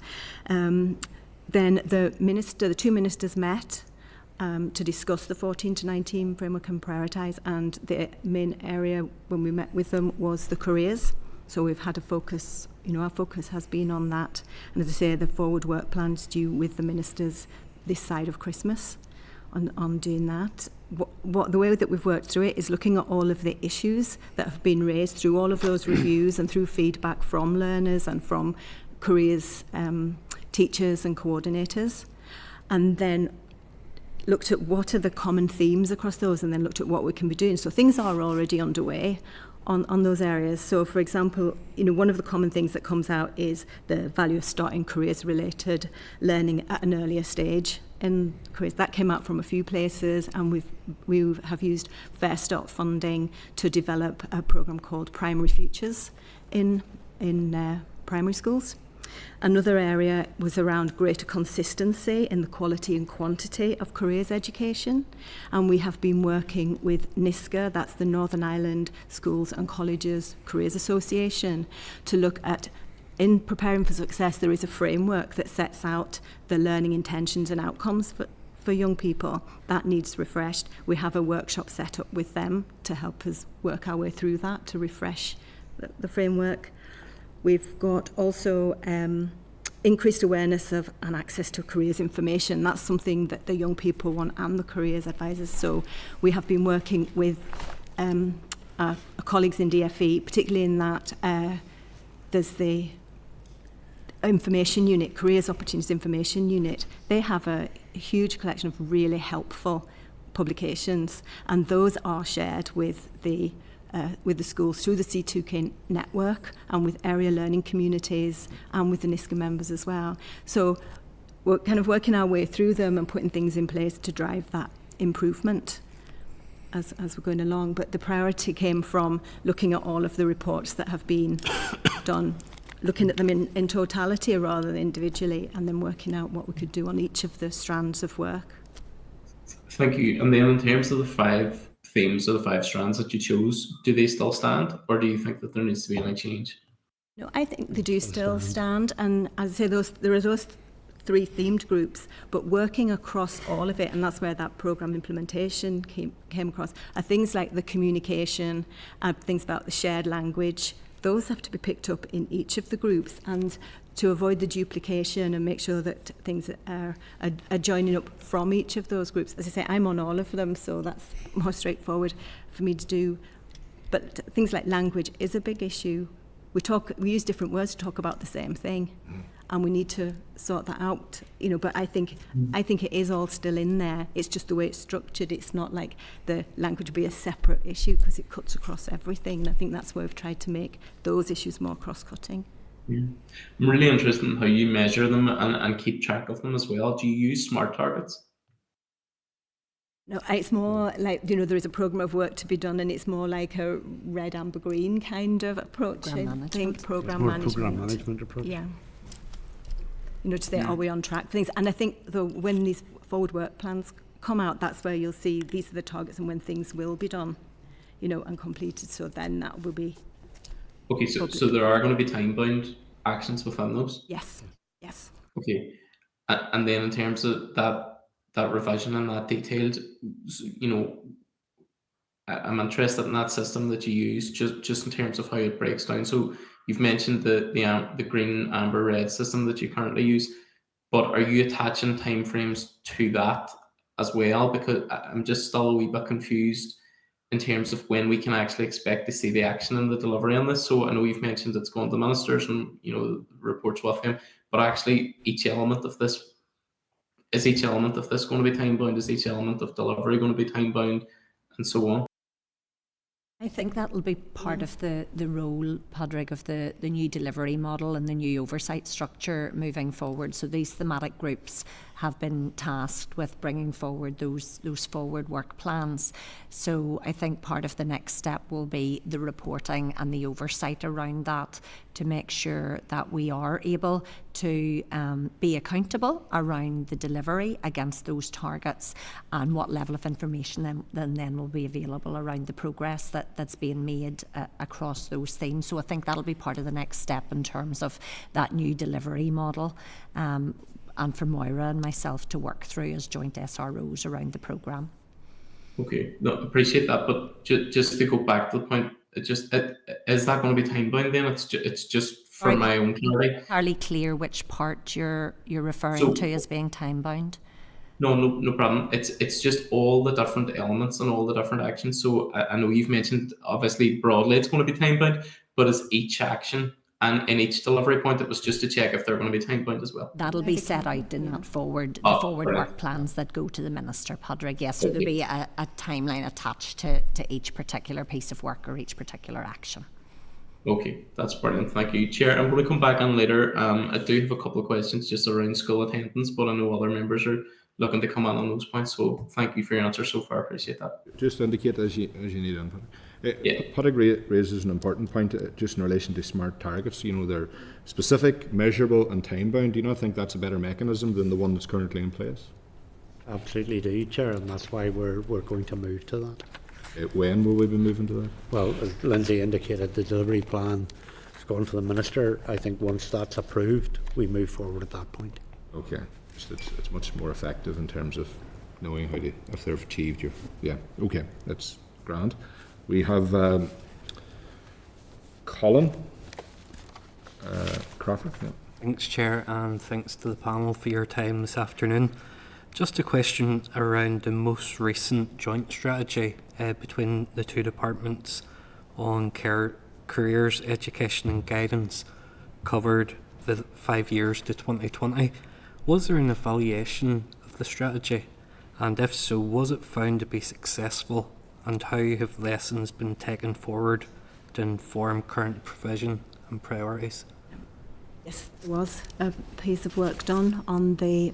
Then the 2 ministers met to discuss the 14 to 19 framework and prioritise, and the main area when we met with them was the careers. So we've had a focus our focus has been on that. And as I say, the forward work plan's due with the ministers this side of Christmas on doing that. The way that we've worked through it is looking at all of the issues that have been raised through all of those reviews and through feedback from learners and from careers teachers and coordinators, and then looked at what are the common themes across those, and then looked at what we can be doing. So things are already underway on those areas. So, for example, one of the common things that comes out is the value of starting careers-related learning at an earlier stage in careers. That came out from a few places, and we have used Fair Start funding to develop a programme called Primary Futures in primary schools. Another area was around greater consistency in the quality and quantity of careers education, and we have been working with NISCA, that's the Northern Ireland Schools and Colleges Careers Association, to look at, in Preparing for Success, there is a framework that sets out the learning intentions and outcomes for young people. That needs refreshed. We have a workshop set up with them to help us work our way through that, to refresh the framework. We've got also increased awareness of and access to careers information. That's something that the young people want and the careers advisors. So we have been working with our colleagues in DFE, particularly in that there's the information unit, Careers Opportunities Information Unit. They have a huge collection of really helpful publications, and those are shared with the schools through the C2K network and with area learning communities and with the NISCA members as well. So we're kind of working our way through them and putting things in place to drive that improvement as we're going along. But the priority came from looking at all of the reports that have been done, looking at them in totality rather than individually, and then working out what we could do on each of the strands of work. Thank you. And then in terms of the 5 themes or the 5 strands that you chose, do they still stand, or do you think that there needs to be any change? No, I think they do still stand, and as I say, there are those 3 themed groups, but working across all of it, and that's where that programme implementation came across, are things like the communication, things about the shared language. Those have to be picked up in each of the groups, and to avoid the duplication and make sure that things are joining up from each of those groups. As I say, I'm on all of them, so that's more straightforward for me to do. But things like language is a big issue. We use different words to talk about the same thing, and we need to sort that out. But I think it is all still in there. It's just the way it's structured. It's not like the language would be a separate issue because it cuts across everything. And I think that's where we've tried to make those issues more cross-cutting. Yeah. I'm really interested in how you measure them and keep track of them as well. Do you use SMART targets? No, it's more like, there is a programme of work to be done, and it's more like a red, amber, green kind of approach. I think programme management approach. Yeah. To say, are we on track for things? And I think, though, when these forward work plans come out, that's where you'll see these are the targets and when things will be done, and completed. So then that will be... Okay, so there are going to be time-bound actions within those? Yes. Okay. And then in terms of that revision and that detailed, I'm interested in that system that you use, just in terms of how it breaks down. So you've mentioned the green, amber, red system that you currently use, but are you attaching timeframes to that as well? Because I'm just still a wee bit confused in terms of when we can actually expect to see the action and the delivery on this. So I know you've mentioned it's going to ministers and reports with them, but actually each element of this going to be time bound? Is each element of delivery going to be time bound, and so on? I think that will be part of the role, Padraig, of the new delivery model and the new oversight structure moving forward. So these thematic groups have been tasked with bringing forward those forward work plans. So I think part of the next step will be the reporting and the oversight around that to make sure that we are able to be accountable around the delivery against those targets, and what level of information then will be available around the progress that's being made across those themes. So I think that'll be part of the next step in terms of that new delivery model, and for Moira and myself to work through as joint SROs around the programme. Okay, no, appreciate that, but just to go back to the point, is that going to be time bound then? It's just for Sorry, my own clarity. Entirely clear which part you're referring So- to as being time bound. No problem. It's just all the different elements and all the different actions. So I know you've mentioned obviously broadly it's going to be time bound, but it's each action and in each delivery point, it was just to check if they're going to be time bound as well. That'll be set out in that forward Brilliant. work plans that go to the Minister, Padraig. Yes, so there'll be a timeline attached to each particular piece of work or each particular action. Okay, that's brilliant. Thank you, Chair. I'm going to come back on later. I do have a couple of questions just around school attendance, but I know other members are looking to come on those points. So thank you for your answer so far. Appreciate that. Just indicate as you need input. Yeah. Padraig raises an important point just in relation to smart targets. You know, they're specific, measurable and time-bound. Do you not think that's a better mechanism than the one that's currently in place? Absolutely do, Chair, and that's why we're going to move to that. When will we be moving to that? Well, as Lindsay indicated, the delivery plan is going to the Minister. I think once that's approved, we move forward at that point. Okay. It's much more effective in terms of knowing how to, if they've achieved your, yeah, okay, that's grand. We have Colin Crawford. Yeah. Thanks, Chair, and thanks to the panel for your time this afternoon. Just a question around the most recent joint strategy between the two departments on careers, education and guidance covered the 5 years to 2020. Was there an evaluation of the strategy? And if so, was it found to be successful? And how have lessons been taken forward to inform current provision and priorities? Yes, there was a piece of work done on the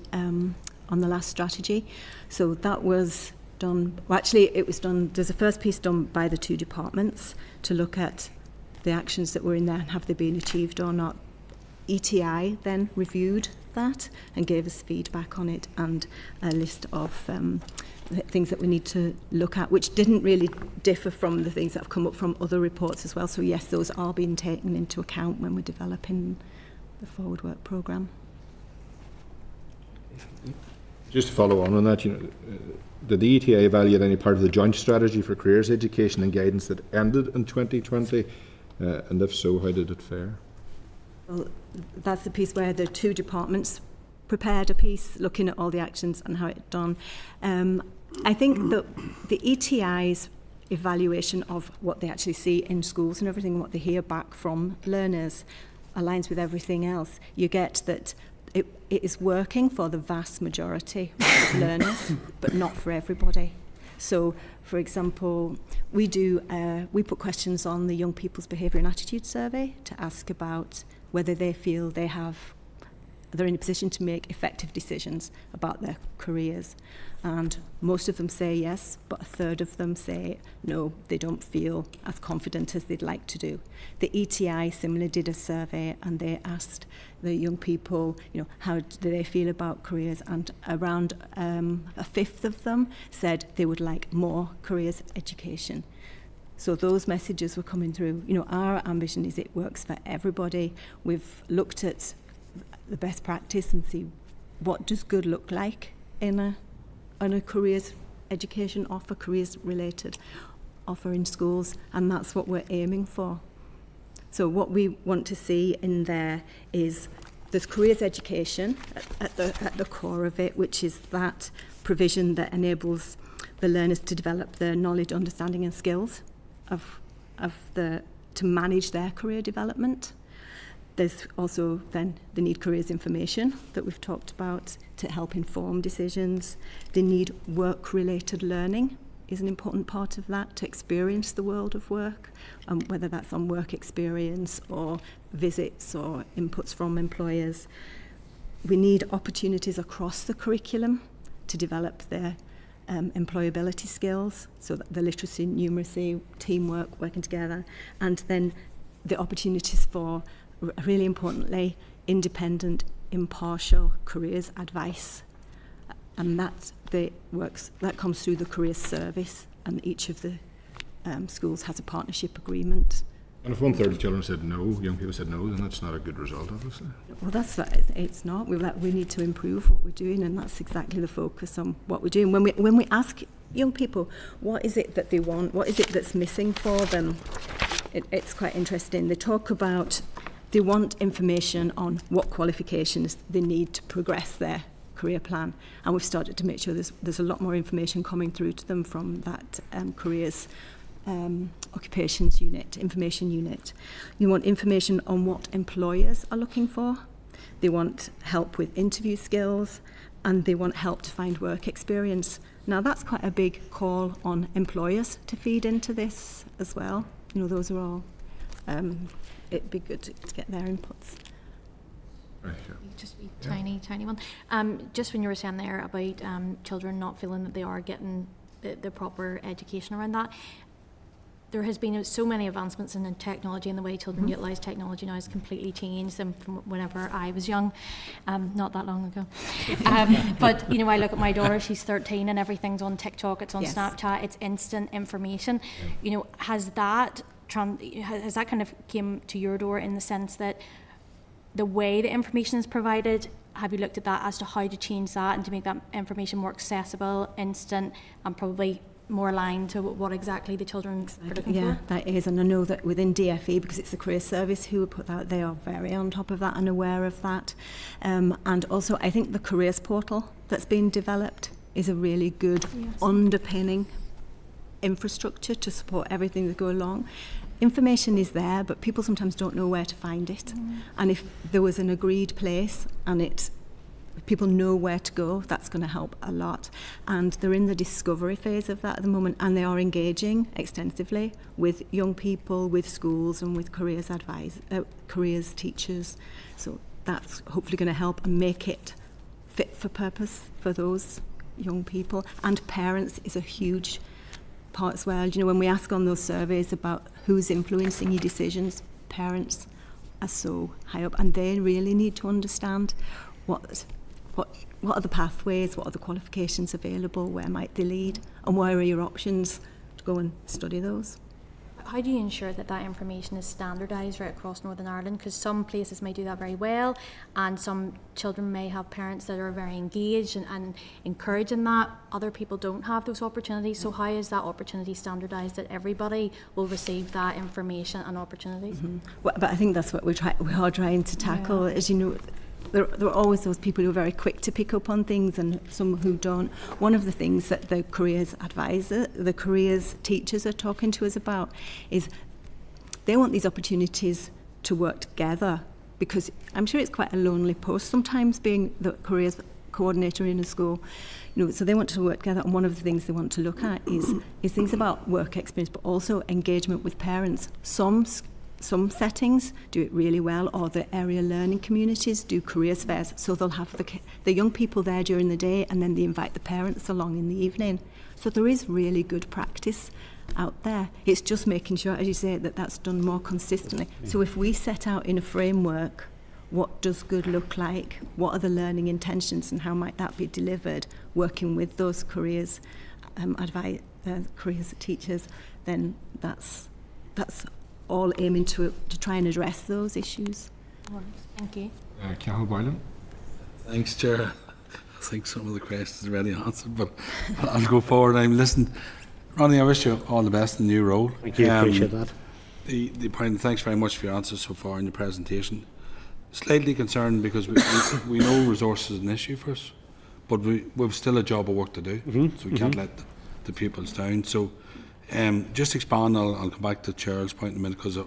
last strategy. So that was done, well actually it was done, there's a first piece done by the two departments to look at the actions that were in there and have they been achieved or not. ETI then reviewed that and gave us feedback on it and a list of things that we need to look at, which didn't really differ from the things that have come up from other reports as well. So yes, those are being taken into account when we're developing the forward work programme. Just to follow on that, you know, did the ETA evaluate any part of the joint strategy for careers, education and guidance that ended in 2020? And if so, how did it fare? Well, that's the piece where the two departments prepared a piece looking at all the actions and how it's done. I think that the ETI's evaluation of what they actually see in schools and everything, and what they hear back from learners, aligns with everything else. You get that it is working for the vast majority of learners, but not for everybody. So, for example, we put questions on the Young People's Behaviour and Attitude Survey to ask about whether they feel they're in a position to make effective decisions about their careers. And most of them say yes, but a third of them say no, they don't feel as confident as they'd like to do. The ETI similarly did a survey and they asked the young people, you know, how do they feel about careers, and around a fifth of them said they would like more careers education. So those messages were coming through. You know, our ambition is it works for everybody. We've looked at the best practice and see what does good look like in a careers education offer, careers related offer in schools, and that's what we're aiming for. So what we want to see in there is there's careers education at the core of it, which is that provision that enables the learners to develop their knowledge, understanding and skills to manage their career development. There's also then the need careers information that we've talked about to help inform decisions. They need work-related learning is an important part of that, to experience the world of work, whether that's on work experience or visits or inputs from employers. We need opportunities across the curriculum to develop their employability skills, so that the literacy, numeracy, teamwork, working together, and then the opportunities for, really importantly, independent, impartial careers advice. And that comes through the careers service, and each of the schools has a partnership agreement. And if 1/3 of children said no, young people said no, then that's not a good result, obviously. Well, it's not. We need to improve what we're doing, and that's exactly the focus on what we're doing. When we ask young people what is it that they want, what is it that's missing for them, it's quite interesting. They talk about They want information on what qualifications they need to progress their career plan, and we've started to make sure there's a lot more information coming through to them from that careers occupations unit, information unit. You want information on what employers are looking for. They want help with interview skills, and they want help to find work experience. Now that's quite a big call on employers to feed into this as well. You know, those are all, it'd be good to get their inputs. Right, sure. Just a tiny one. Just when you were saying there about children not feeling that they are getting the proper education around that, there has been so many advancements in technology, and the way children utilise technology now has completely changed them from whenever I was young, not that long ago. But, you know, I look at my daughter, she's 13 and everything's on TikTok, it's on Yes. Snapchat, it's instant information. You know, has that kind of came to your door in the sense that the way the information is provided, have you looked at that as to how to change that and to make that information more accessible, instant, and probably more aligned to what exactly the children are looking Yeah, for? that is, and I know that within DFE, because it's the career service who put that, they are very on top of that and aware of that. And also, I think the careers portal that's been developed is a really good underpinning infrastructure to support everything that go along. Information is there, but people sometimes don't know where to find it. And if there was an agreed place and people know where to go, that's going to help a lot. And they're in the discovery phase of that at the moment, and they are engaging extensively with young people, with schools, and with careers teachers. So that's hopefully going to help and make it fit for purpose for those young people. And parents is a huge part as well. You know, when we ask on those surveys about who's influencing your decisions, parents are so high up, and they really need to understand what are the pathways, what are the qualifications available, where might they lead, and where are your options to go and study those. How do you ensure that that information is standardised right across Northern Ireland? Because some places may do that very well, and some children may have parents that are very engaged and encouraging that. Other people don't have those opportunities. So how is that opportunity standardised that everybody will receive that information and opportunities? Well, but I think that's what we are trying to tackle. As you know, there are always those people who are very quick to pick up on things and some who don't. One of the things that the careers advisor, the careers teachers are talking to us about is they want these opportunities to work together, because I'm sure it's quite a lonely post sometimes being the careers coordinator in a school. You know, so they want to work together, and one of the things they want to look at is things about work experience, but also engagement with parents. Some settings do it really well, or the area learning communities do careers fairs, so they'll have the young people there during the day, and then they invite the parents along in the evening. So there is really good practice out there. It's just making sure, as you say, that that's done more consistently. So if we set out in a framework, what does good look like, what are the learning intentions, and how might that be delivered, working with those careers careers teachers, then that's all aiming to try and address those issues. Thank you. Cathal Boylan. Thanks, Chair. I think some of the questions are already answered, but I'll go forward. I'm listening. Ronnie, I wish you all the best in the new role. Thank you, appreciate that. The point, thanks very much for your answers so far in your presentation. Slightly concerned because we know resources is an issue for us, but we've still a job of work to do, so we can't let the pupils down. So just expand, I'll come back to Cheryl's point in a minute, because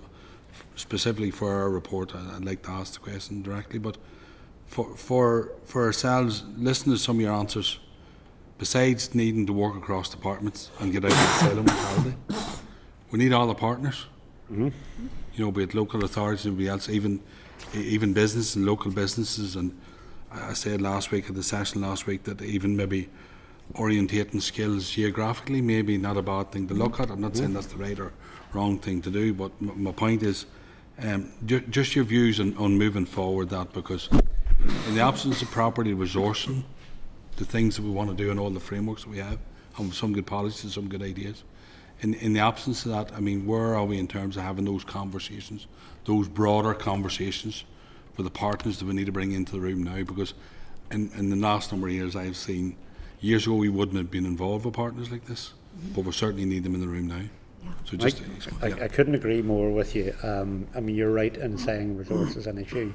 specifically for our report, I'd like to ask the question directly, but for ourselves, listen to some of your answers. Besides needing to work across departments and get out of the silo mentality, we need all the partners. You know, be it local authorities, anybody else, even business and local businesses. And I said last week at the session last week that even maybe orientating skills geographically maybe not a bad thing to look at. I'm not saying that's the right or wrong thing to do, but my point is just your views on moving forward that, because in the absence of properly resourcing the things that we want to do and all the frameworks that we have, and some good policies, some good ideas, in the absence of that, I mean, where are we in terms of having those conversations, those broader conversations with the partners that we need to bring into the room now? Because in the last number of years I've seen, years ago we wouldn't have been involved with partners like this, but we certainly need them in the room now. So just, I couldn't agree more with you. I mean, you're right in saying resource is an issue,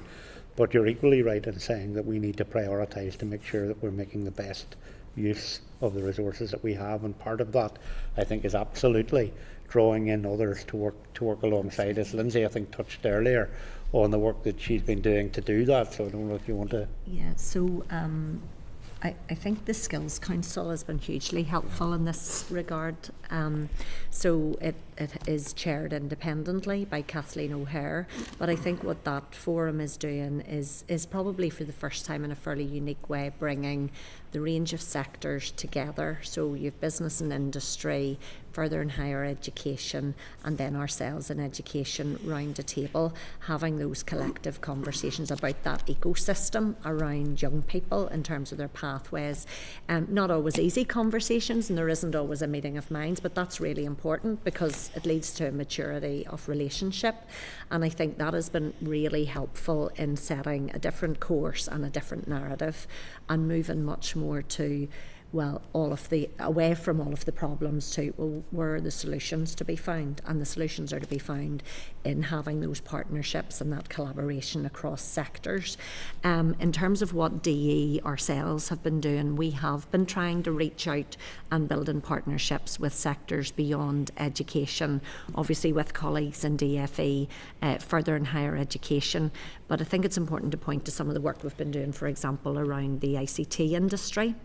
but you're equally right in saying that we need to prioritise to make sure that we're making the best use of the resources that we have, and part of that, I think, is absolutely drawing in others to work alongside us. Lindsay, I think, touched earlier on the work that she's been doing to do that, so I don't know if you want to... Yeah, so I think the Skills Council has been hugely helpful in this regard. So it is chaired independently by Kathleen O'Hare, but I think what that forum is doing is probably for the first time in a fairly unique way bringing the range of sectors together. So you've business and industry, further and higher education, and then ourselves in education round a table, having those collective conversations about that ecosystem around young people in terms of their pathways. Not always easy conversations, and there isn't always a meeting of minds, but that's really important because it leads to a maturity of relationship, and I think that has been really helpful in setting a different course and a different narrative and moving much more to, well, away from all of the problems to, well, where are the solutions to be found? And the solutions are to be found in having those partnerships and that collaboration across sectors. In terms of what DE ourselves have been doing, we have been trying to reach out and build in partnerships with sectors beyond education, obviously with colleagues in DFE, further and higher education. But I think it's important to point to some of the work we've been doing, for example, around the ICT industry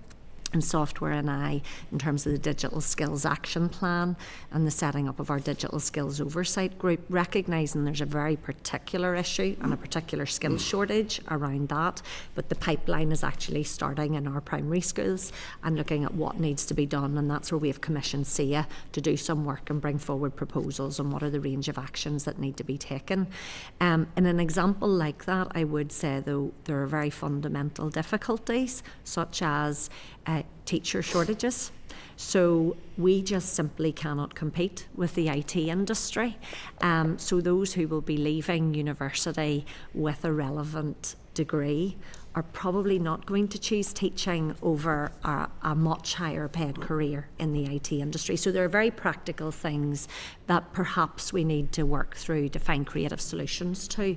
and Software and I, in terms of the Digital Skills Action Plan and the setting up of our Digital Skills Oversight Group, recognising there's a very particular issue and a particular skill shortage around that, but the pipeline is actually starting in our primary schools and looking at what needs to be done, and that's where we have commissioned SIA to do some work and bring forward proposals on what are the range of actions that need to be taken. In an example like that, I would say, though, there are very fundamental difficulties, such as teacher shortages. So we just simply cannot compete with the IT industry. So those who will be leaving university with a relevant degree are probably not going to choose teaching over a much higher paid career in the IT industry. So there are very practical things that perhaps we need to work through to find creative solutions to.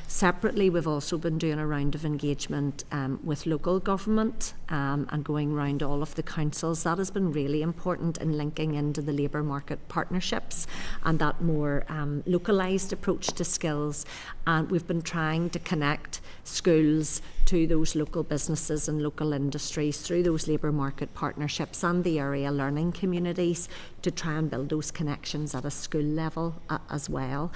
Separately, we've also been doing a round of engagement with local government and going round all of the councils. That has been really important in linking into the labour market partnerships and that more localised approach to skills. And we've been trying to connect schools to those local businesses and local industries through those labour market partnerships and the area learning communities to try and build those connections at a school level as well.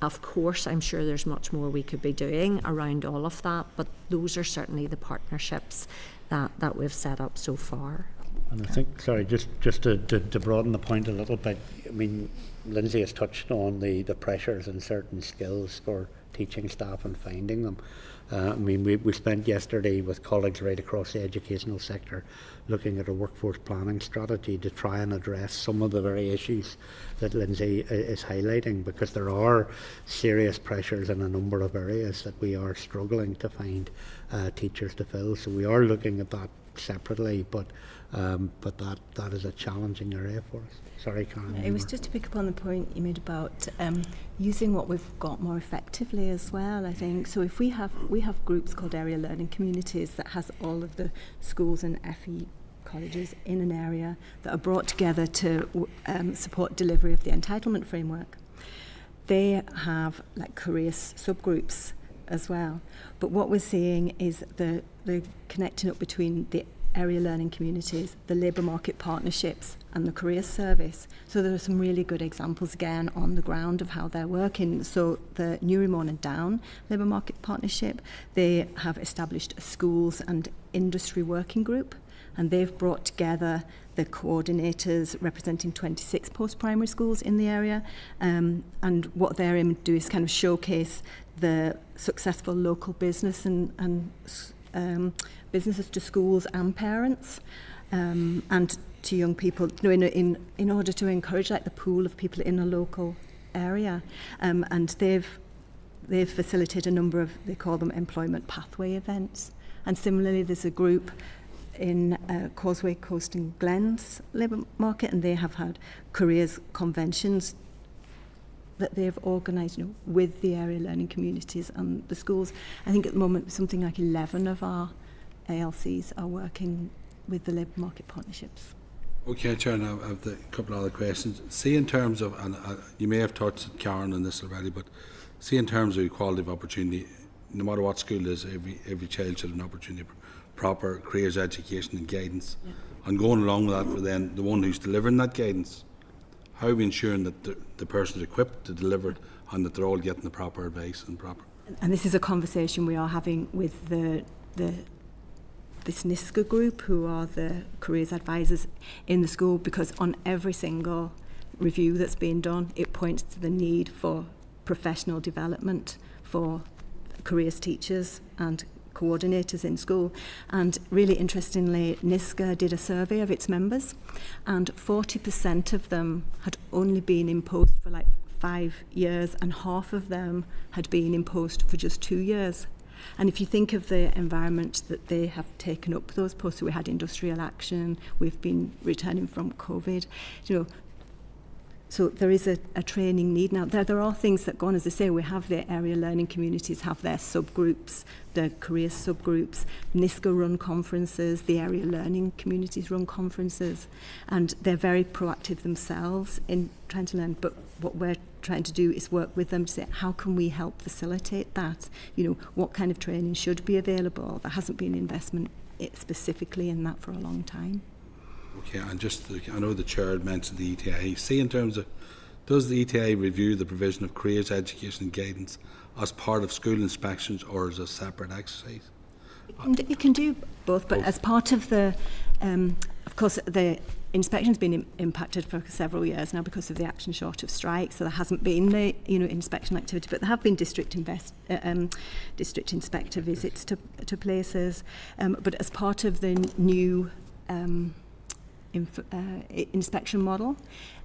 Of course, I'm sure there's much more we could be doing around all of that, but those are certainly the partnerships that we've set up so far. And I think, sorry, just to broaden the point a little bit, I mean, Lindsay has touched on the pressures in certain skills for teaching staff and finding them. I mean, we spent yesterday with colleagues right across the educational sector looking at a workforce planning strategy to try and address some of the very issues that Lindsay is highlighting, because there are serious pressures in a number of areas that we are struggling to find teachers to fill. So we are looking at that separately, but that is a challenging area for us. Sorry, Karen. It was just to pick up on the point you made about using what we've got more effectively as well, I think. So if we have groups called area learning communities that has all of the schools and FE colleges in an area that are brought together to support delivery of the entitlement framework. They have like career subgroups as well. But what we're seeing is the connecting up between the area learning communities, the labour market partnerships and the career service. So there are some really good examples again on the ground of how they're working. So the Newry and Down labour market partnership, they have established a schools and industry working group, and they've brought together the coordinators representing 26 post-primary schools in the area, and what they're aiming to do is kind of showcase the successful local business and businesses to schools and parents, and to young people, in order to encourage like the pool of people in a local area, and they've facilitated a number of, they call them employment pathway events. And similarly, there's a group in Causeway Coast and Glens labour market, and they have had careers conventions that they've organised, with the area learning communities and the schools. I think at the moment something like 11 of our ALCs are working with the labour market partnerships. Okay, Chair, now I have a couple of other questions. See, in terms of, and you may have touched Karen on this already, but see, in terms of equality of opportunity, no matter what school it is, every child should have an opportunity for proper careers education and guidance. Yeah. And going along with that, for then the one who's delivering that guidance, how are we ensuring that the person is equipped to deliver it and that they're all getting the proper advice and proper? And this is a conversation we are having with this NISCA group, who are the careers advisors in the school, because on every single review that's been done, it points to the need for professional development for careers teachers and coordinators in school. And really interestingly, NISCA did a survey of its members, and 40% of them had only been in post for like 5 years, and half of them had been in post for just 2 years. And if you think of the environment that they have taken up those posts, so we had industrial action, we've been returning from COVID, so there is a training need now. There are things that go on, as I say, we have the area learning communities have their subgroups, the career subgroups, NISCA run conferences, the area learning communities run conferences, and they're very proactive themselves in trying to learn. But what we're trying to do is work with them to say, how can we help facilitate that? What kind of training should be available? There hasn't been investment specifically in that for a long time. Okay, and I know the Chair had mentioned the ETI. See, in terms of, does the ETI review the provision of careers education and guidance as part of school inspections or as a separate exercise? It can do both, but as part of the, of course, the inspection's been impacted for several years now because of the action short of strike, so there hasn't been the inspection activity, but there have been district inspector visits to places. But as part of the new inspection model,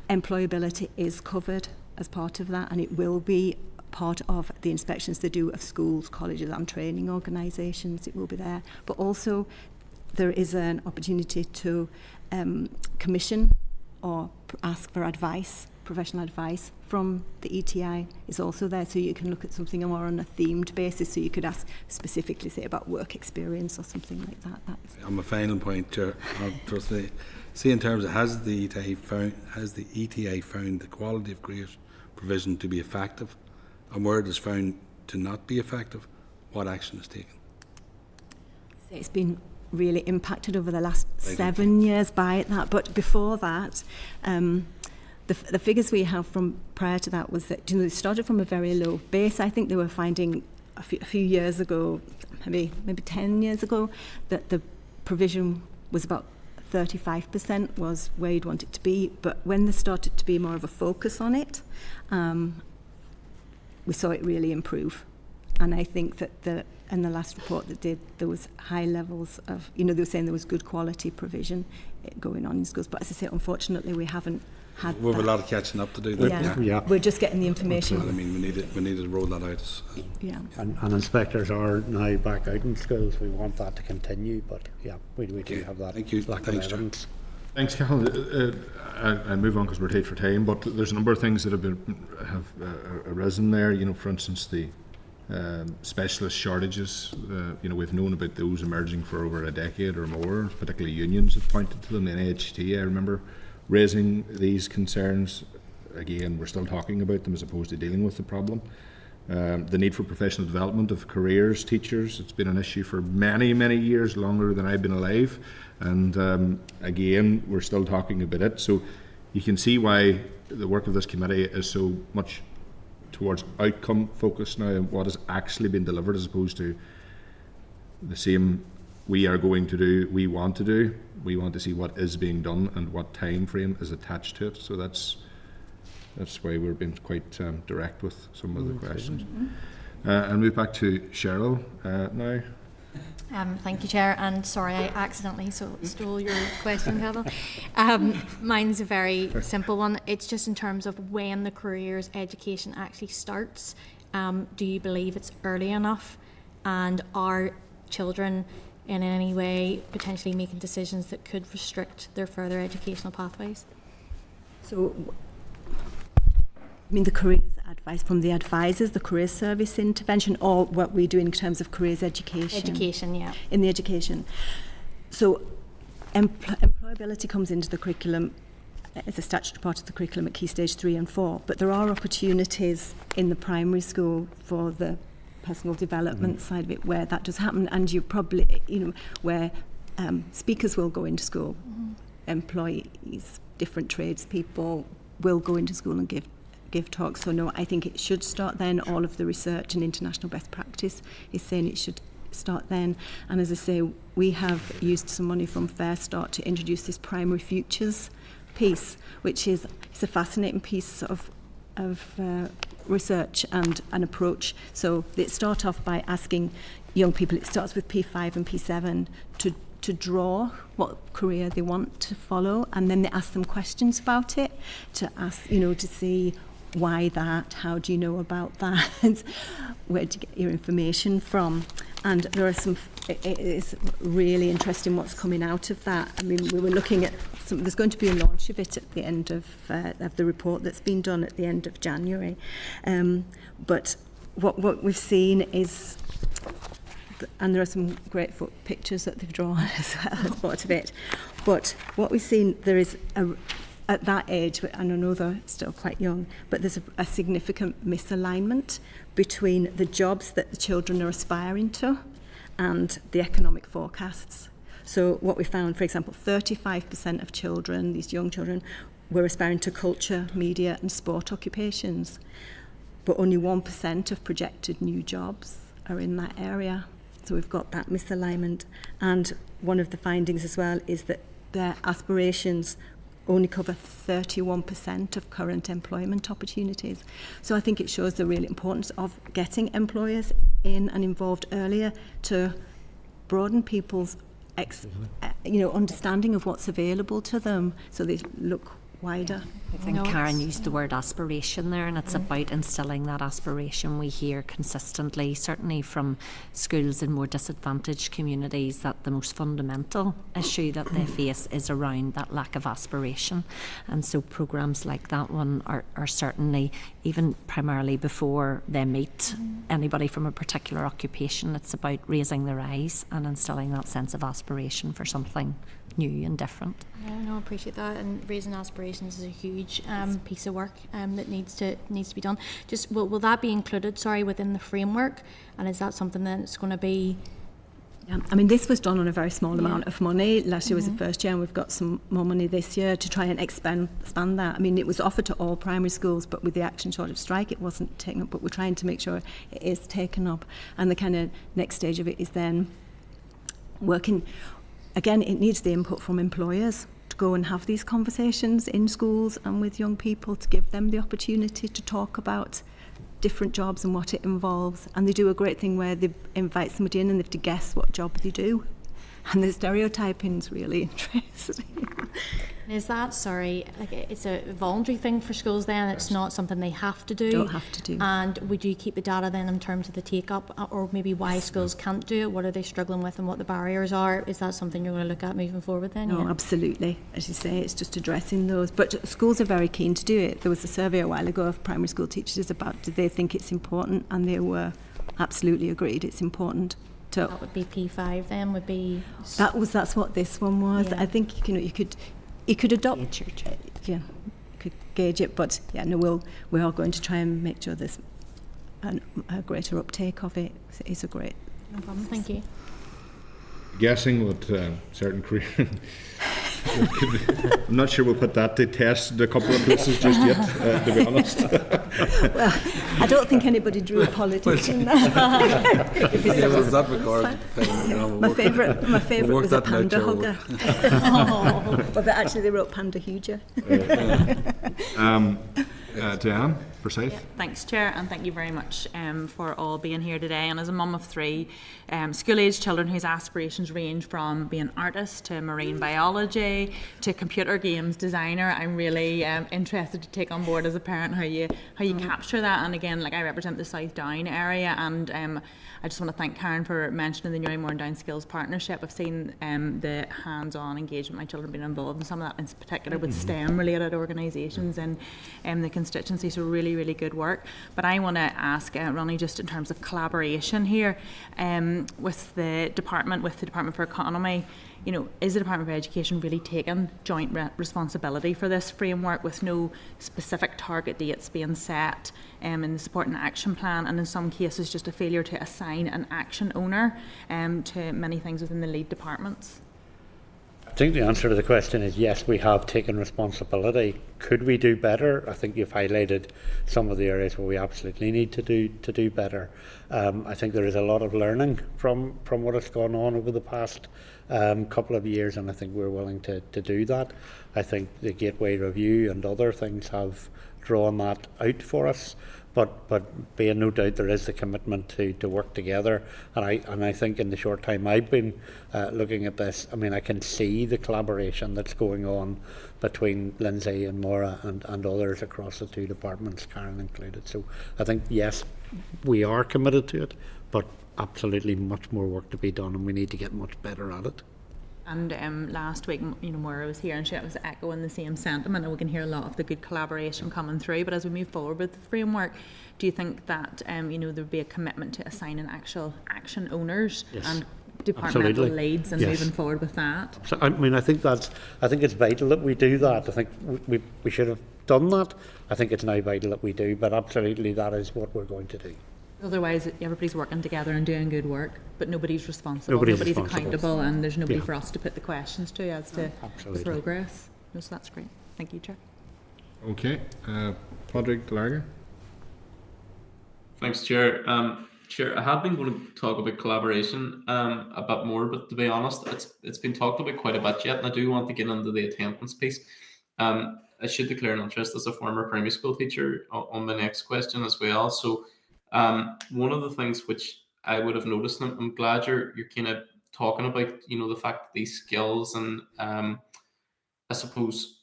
employability is covered as part of that, and it will be part of the inspections they do of schools, colleges and training organisations. It will be there, but also there is an opportunity to commission or ask for advice, professional advice from the ETI is also there, so you can look at something more on a themed basis, so you could ask specifically, say, about work experience or something like that. On my final point, Chair, see, in terms of has the ETI found the quality of careers provision to be effective, and where it is found to not be effective, what action is taken? It's been really impacted over the last 7 years by that, but before that, the figures we have from prior to that was that they started from a very low base. I think they were finding a few years ago, maybe 10 years ago, that the provision was about 35% was where you'd want it to be, but when there started to be more of a focus on it, we saw it really improve. And I think that in the last report that did, there was high levels of, they were saying there was good quality provision going on in schools, but as I say, unfortunately we haven't had we have a lot of catching up to do there. Yeah. We're just getting the information. I mean, we need to roll that out. Yeah. And inspectors are now back out in schools. We want that to continue, but yeah, we do have that. Thank you. Lack of evidence. Thanks, Carol. I'll move on because we're tight for time, but there's a number of things that have arisen there. For instance, the specialist shortages. We've known about those emerging for over a decade or more. Particularly unions have pointed to them. In AHT, I remember raising these concerns. Again, we're still talking about them as opposed to dealing with the problem. The need for professional development of careers, teachers, it's been an issue for many, many years, longer than I've been alive. And again, we're still talking about it. So you can see why the work of this committee is so much towards outcome focused now and what has actually been delivered, as opposed to the same we are going to do, we want to do. We want to see what is being done and what time frame is attached to it. So that's why we're being quite direct with some of the questions. And move back to Cheryl now. Thank you, Chair, and sorry I accidentally stole your question, Heather. Mine's a very simple one. It's just in terms of when the careers education actually starts. Do you believe it's early enough, and are children in any way potentially making decisions that could restrict their further educational pathways? So, I mean, the careers advice from the advisors, the career service intervention, or what we do in terms of careers education. Education, yeah. In the education. So, employability comes into the curriculum as a statutory part of the curriculum at Key Stage 3 and 4, but there are opportunities in the primary school for the personal development side of it where that does happen, and you probably, where speakers will go into school, employees, different tradespeople will go into school and give talks. So no, I think it should start then. All of the research and international best practice is saying it should start then. And as I say, we have used some money from Fair Start to introduce this Primary Futures piece, which is a fascinating piece of research and an approach. So they start off by asking young people, it starts with P5 and P7, to draw what career they want to follow, and then they ask them questions about it, to ask, to see why that, how do you know about that, where do you get your information from. And there are it is really interesting what's coming out of that. I mean, we were looking at there's going to be a launch of it at the end of the report that's been done at the end of January. But what we've seen is, and there are some great pictures that they've drawn as well as part of it, but what we've seen, there is at that age, and I know they're still quite young, but there's a significant misalignment between the jobs that the children are aspiring to and the economic forecasts. So what we found, for example, 35% of children, these young children, were aspiring to culture, media and sport occupations, but only 1% of projected new jobs are in that area. So we've got that misalignment. And one of the findings as well is that their aspirations only cover 31% of current employment opportunities. So I think it shows the real importance of getting employers in and involved earlier to broaden people's understanding of what's available to them, so they look wider. I think Karen used the word aspiration there, and it's about instilling that aspiration. We hear consistently, certainly from schools in more disadvantaged communities, that the most fundamental issue that they face is around that lack of aspiration. And so programmes like that one are certainly, even primarily before they meet anybody from a particular occupation, it's about raising their eyes and instilling that sense of aspiration for something new and different. Yeah, no, I appreciate that, and raising aspirations is a huge piece of work that needs to be done. Just will that be included, within the framework, and is that something that's going to be? Yeah, I mean, this was done on a very small amount of money. Last year was the first year, and we've got some more money this year to try and expand that. I mean, it was offered to all primary schools, but with the Action Shortage strike, it wasn't taken up. But we're trying to make sure it is taken up. And the kind of next stage of it is then working. Again, it needs the input from employers to go and have these conversations in schools and with young people, to give them the opportunity to talk about different jobs and what it involves. And they do a great thing where they invite somebody in and they have to guess what job they do. And the stereotyping is really interesting. Is that, it's a voluntary thing for schools then? It's not something they have to do? Don't have to do. And would you keep the data then in terms of the take-up, or maybe why schools can't do it? What are they struggling with and what the barriers are? Is that something you're going to look at moving forward then? No, absolutely. As you say, it's just addressing those. But schools are very keen to do it. There was a survey a while ago of primary school teachers about, do they think it's important? And they were absolutely agreed it's important. That would be P5 then, would be... That's what this one was. Yeah. I think, you could adopt, you could gauge it, but we are going to try and make sure there's a greater uptake of it. It's a great... No problem, thank you. Guessing what certain career... I'm not sure we'll put that to test in a couple of places just yet, to be honest. Well, I don't think anybody drew a politician. Was that recorded? My favourite was a panda hugger. But actually they wrote panda huger. Diane, Forsyth. Thanks, Chair, and thank you very much for all being here today. And as a mum of three school-age children whose aspirations range from being artists to marine biology to computer games designer, I'm really interested to take on board as a parent how you capture that. And again, like I represent the South Down area, and I just want to thank Karen for mentioning the Newry Down Skills Partnership. I've seen the hands-on engagement my children have been involved in, some of that in particular with STEM-related organisations in the constituency, so really good work. But I want to ask Ronnie, just in terms of collaboration here with the Department for Economy, is the Department of Education really taking joint responsibility for this framework with no specific target dates being set in the support and action plan, and in some cases just a failure to assign an action owner to many things within the lead departments? I think the answer to the question is yes, we have taken responsibility. Could we do better? I think you've highlighted some of the areas where we absolutely need to do better. I think there is a lot of learning from what has gone on over the past couple of years, and I think we're willing to do that. I think the Gateway Review and other things have drawn that out for us. But being no doubt there is the commitment to work together, and I think in the short time I've been looking at this, I mean, I can see the collaboration that's going on between Lindsay and Maura and others across the two departments, Karen included. So I think yes, we are committed to it, but absolutely much more work to be done, and we need to get much better at it. And last week, Maura was here and she was echoing the same sentiment, and we can hear a lot of the good collaboration coming through. But as we move forward with the framework, do you think that there would be a commitment to assigning actual action owners and departmental leads and moving forward with that? So I mean, I think it's vital that we do that. I think we should have done that. I think it's now vital that we do, but absolutely that is what we're going to do. Otherwise, everybody's working together and doing good work, but nobody's responsible, nobody's accountable, and there's nobody for us to put the questions to as to progress. No, so that's great. Thank you, Chair. Okay, Padraig Delarga. Thanks, Chair. Chair, I had been going to talk about collaboration a bit more, but to be honest, it's been talked about quite a bit yet, and I do want to get into the attendance piece. I should declare an interest as a former primary school teacher on the next question as well. So one of the things which I would have noticed, and I'm glad you're kind of talking about, the fact that these skills and I suppose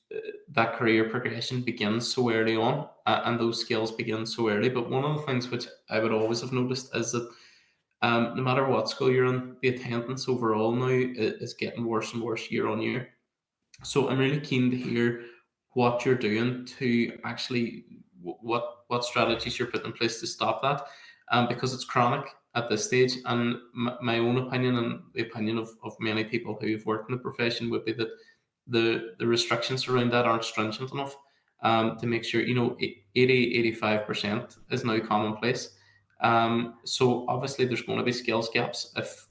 that career progression begins so early on, and those skills begin so early. But one of the things which I would always have noticed is that no matter what school you're in, the attendance overall now is getting worse and worse year on year. So I'm really keen to hear what you're doing to actually what strategies you're putting in place to stop that, because it's chronic at this stage. And my own opinion, and the opinion of many people who have worked in the profession, would be that the restrictions around that aren't stringent enough to make sure 80-85% is now commonplace. So obviously there's going to be skills gaps if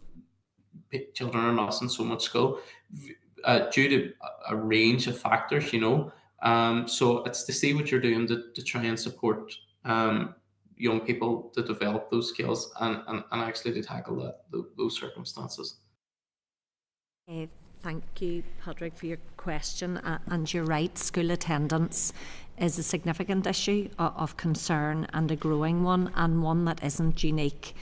children are missing so much school due to a range of factors, so it's to see what you're doing to try and support young people to develop those skills and actually to tackle those circumstances. Thank you, Padraig, for your question. And you're right, school attendance is a significant issue of concern, and a growing one, and one that isn't unique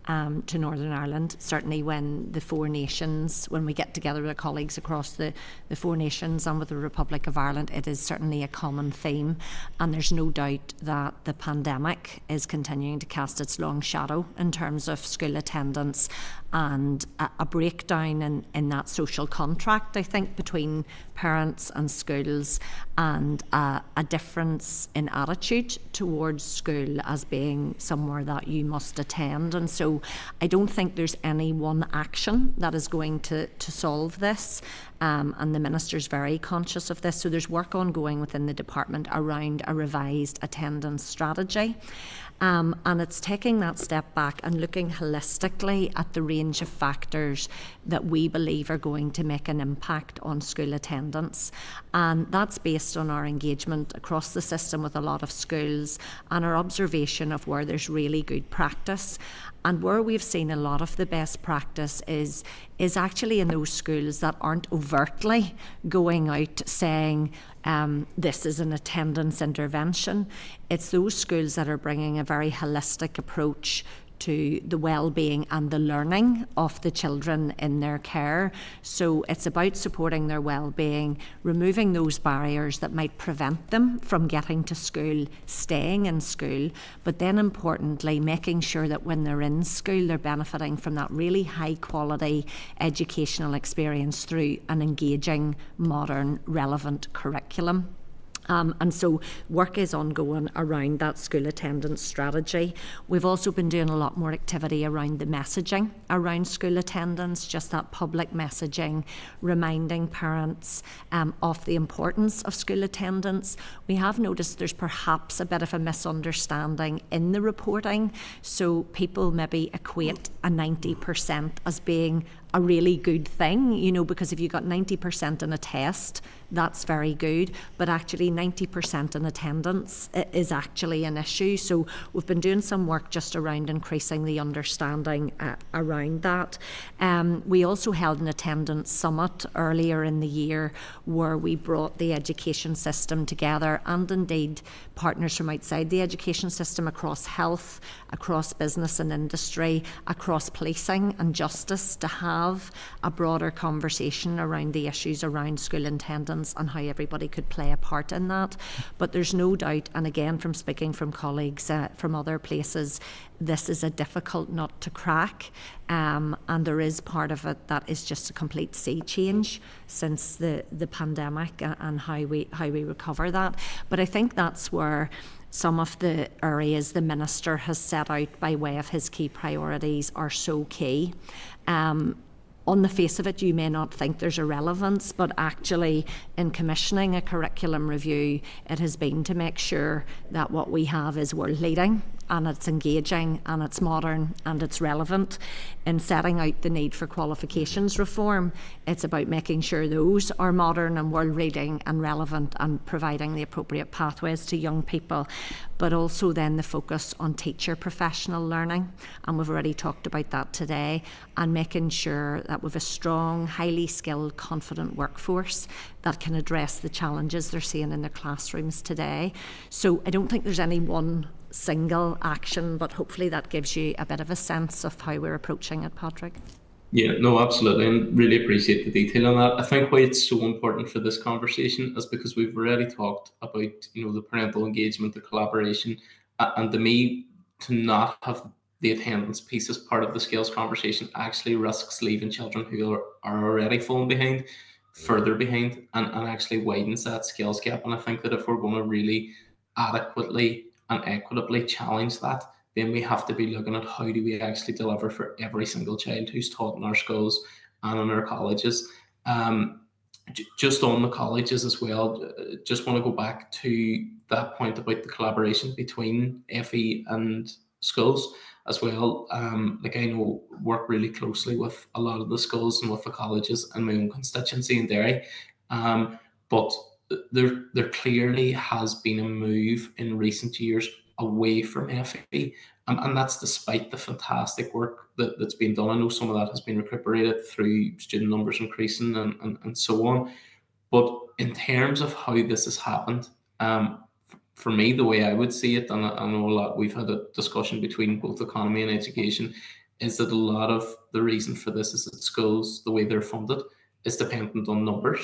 to Northern Ireland. Certainly when the Four Nations, when we get together with our colleagues across the Four Nations and with the Republic of Ireland, it is certainly a common theme, and there's no doubt that the pandemic is continuing to cast its long shadow in terms of school attendance and a breakdown in that social contract, I think, between parents and schools, and a difference in attitude towards school as being somewhere that you must attend. And so I don't think there's any one action that is going to solve this, and the Minister's very conscious of this. So there's work ongoing within the department around a revised attendance strategy. And it's taking that step back and looking holistically at the range of factors that we believe are going to make an impact on school attendance. And that's based on our engagement across the system with a lot of schools and our observation of where there's really good practice. And where we've seen a lot of the best practice is is actually in those schools that aren't overtly going out saying this is an attendance intervention. It's those schools that are bringing a very holistic approach to the well-being and the learning of the children in their care. So it's about supporting their well-being, removing those barriers that might prevent them from getting to school, staying in school, but then importantly making sure that when they're in school they're benefiting from that really high quality educational experience through an engaging, modern, relevant curriculum. And so work is ongoing around that school attendance strategy. We've also been doing a lot more activity around the messaging around school attendance, just that public messaging, reminding parents of the importance of school attendance. We have noticed there's perhaps a bit of a misunderstanding in the reporting, so people maybe equate a 90% as being a really good thing, you know, because if you got 90% in a test, that's very good, but actually 90% in attendance is actually an issue. So we've been doing some work just around increasing the understanding around that. We also held an attendance summit earlier in the year where we brought the education system together, and indeed partners from outside the education system across health, across business and industry, across policing and justice, to have a broader conversation around the issues around school attendance and how everybody could play a part in that. But there's no doubt, and again from speaking from colleagues from other places, this is a difficult nut to crack, and there is part of it that is just a complete sea change since the pandemic and how we recover that. But I think that's where some of the areas the Minister has set out by way of his key priorities are so key. On the face of it, you may not think there's a relevance, but actually in commissioning a curriculum review, it has been to make sure that what we have is world leading and it's engaging and it's modern and it's relevant. In setting out the need for qualifications reform, it's about making sure those are modern and world leading and relevant and providing the appropriate pathways to young people, but also then the focus on teacher professional learning, and we've already talked about that today, and making sure that we've a strong, highly skilled, confident workforce that can address the challenges they're seeing in their classrooms today. So I don't think there's any one single action, but hopefully that gives you a bit of a sense of how we're approaching it, Patrick. Yeah, no, absolutely, and really appreciate the detail on that. I think why it's so important for this conversation is because we've already talked about, you know, the parental engagement, the collaboration, and to me, to not have the attendance piece as part of the skills conversation actually risks leaving children who are already falling behind further behind, and actually widens that skills gap. And I think that if we're going to really adequately and equitably challenge that, then we have to be looking at how do we actually deliver for every single child who's taught in our schools and in our colleges. Just on the colleges as well, just want to go back to that point about the collaboration between FE and schools as well. Like, I know, work really closely with a lot of the schools and with the colleges in my own constituency in Derry, but there clearly has been a move in recent years away from FE, and that's despite the fantastic work that's been done. I know some of that has been recuperated through student numbers increasing and so on, but in terms of how this has happened, for me, the way I would see it, and I know a lot, we've had a discussion between both economy and education, is that a lot of the reason for this is that schools, the way they're funded, is dependent on numbers.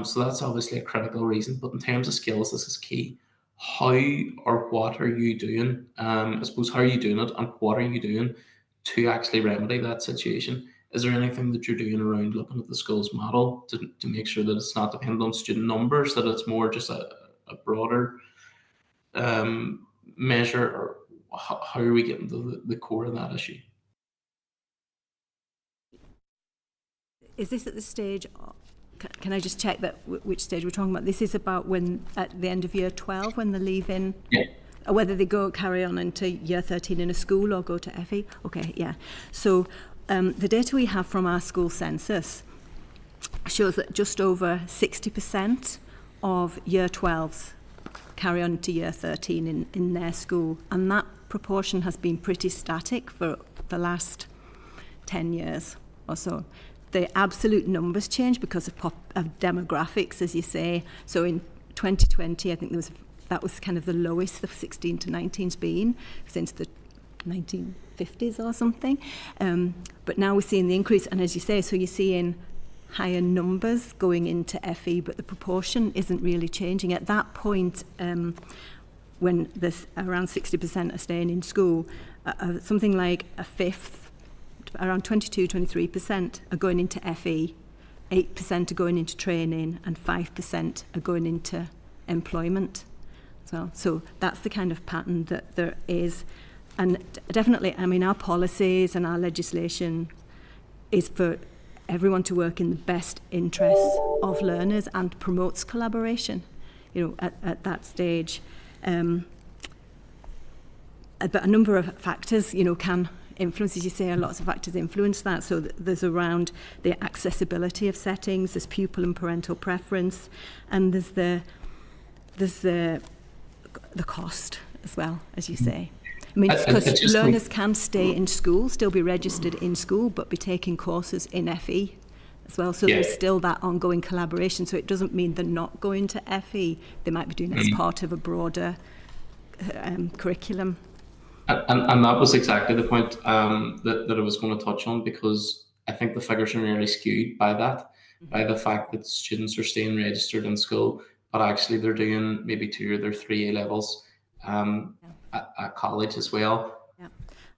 So that's obviously a critical reason, but in terms of skills, this is key. How or what are you doing? I suppose, how are you doing it, and what are you doing to actually remedy that situation? Is there anything that you're doing around looking at the schools model to make sure that it's not dependent on student numbers, that it's more just a broader measure, or how are we getting to the core of that issue? Is this at the stage? Can I just check that which stage we're talking about? This is about when at the end of year 12, when they leave in, yeah, whether they carry on into year 13 in a school or go to FE. Okay, yeah. So the data we have from our school census shows that just over 60% of year 12s carry on to year 13 in their school, and that proportion has been pretty static for the last 10 years or so. the absolute numbers change because of demographics, as you say. So in 2020, I think that was kind of the lowest the 16 to 19's been since the 1950s or something. But now we're seeing the increase, and as you say, so you're seeing higher numbers going into FE, but the proportion isn't really changing. At that point, when there's around 60% are staying in school, something like a fifth, around 22-23% are going into FE, 8% are going into training, and 5% are going into employment as well. So that's the kind of pattern that there is. And definitely, I mean, our policies and our legislation is for everyone to work in the best interests of learners and promotes collaboration, at that stage. But a number of factors, can influence, as you say, lots of factors influence that. So there's around the accessibility of settings, there's pupil and parental preference, and there's the cost as well, as you say. I mean, because learners can stay in school, still be registered in school, but be taking courses in FE as well. So there's still that ongoing collaboration. So it doesn't mean they're not going to FE. They might be doing it as part of a broader curriculum. And that was exactly the point that I was going to touch on, because I think the figures are nearly skewed by that, by the fact that students are staying registered in school, but actually they're doing maybe 2 or 3 A levels at college as well. Yeah.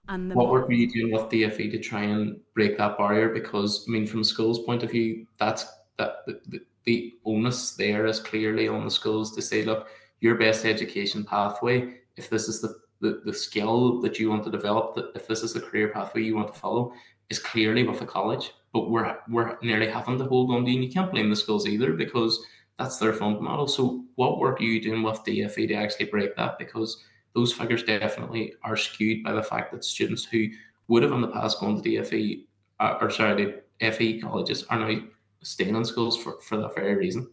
And what work are you doing with DFE to try and break that barrier? Because I mean, from school's point of view, the onus there is clearly on the schools to say, look, your best education pathway, if this is the skill that you want to develop, that if this is the career pathway you want to follow, is clearly with a college. But we're nearly having to hold on to, and you can't blame the schools either, because that's their fund model. So what work are you doing with DFE to actually break that? Because those figures definitely are skewed by the fact that students who would have in the past gone to DFE, the FE colleges, are now staying in schools for that very reason.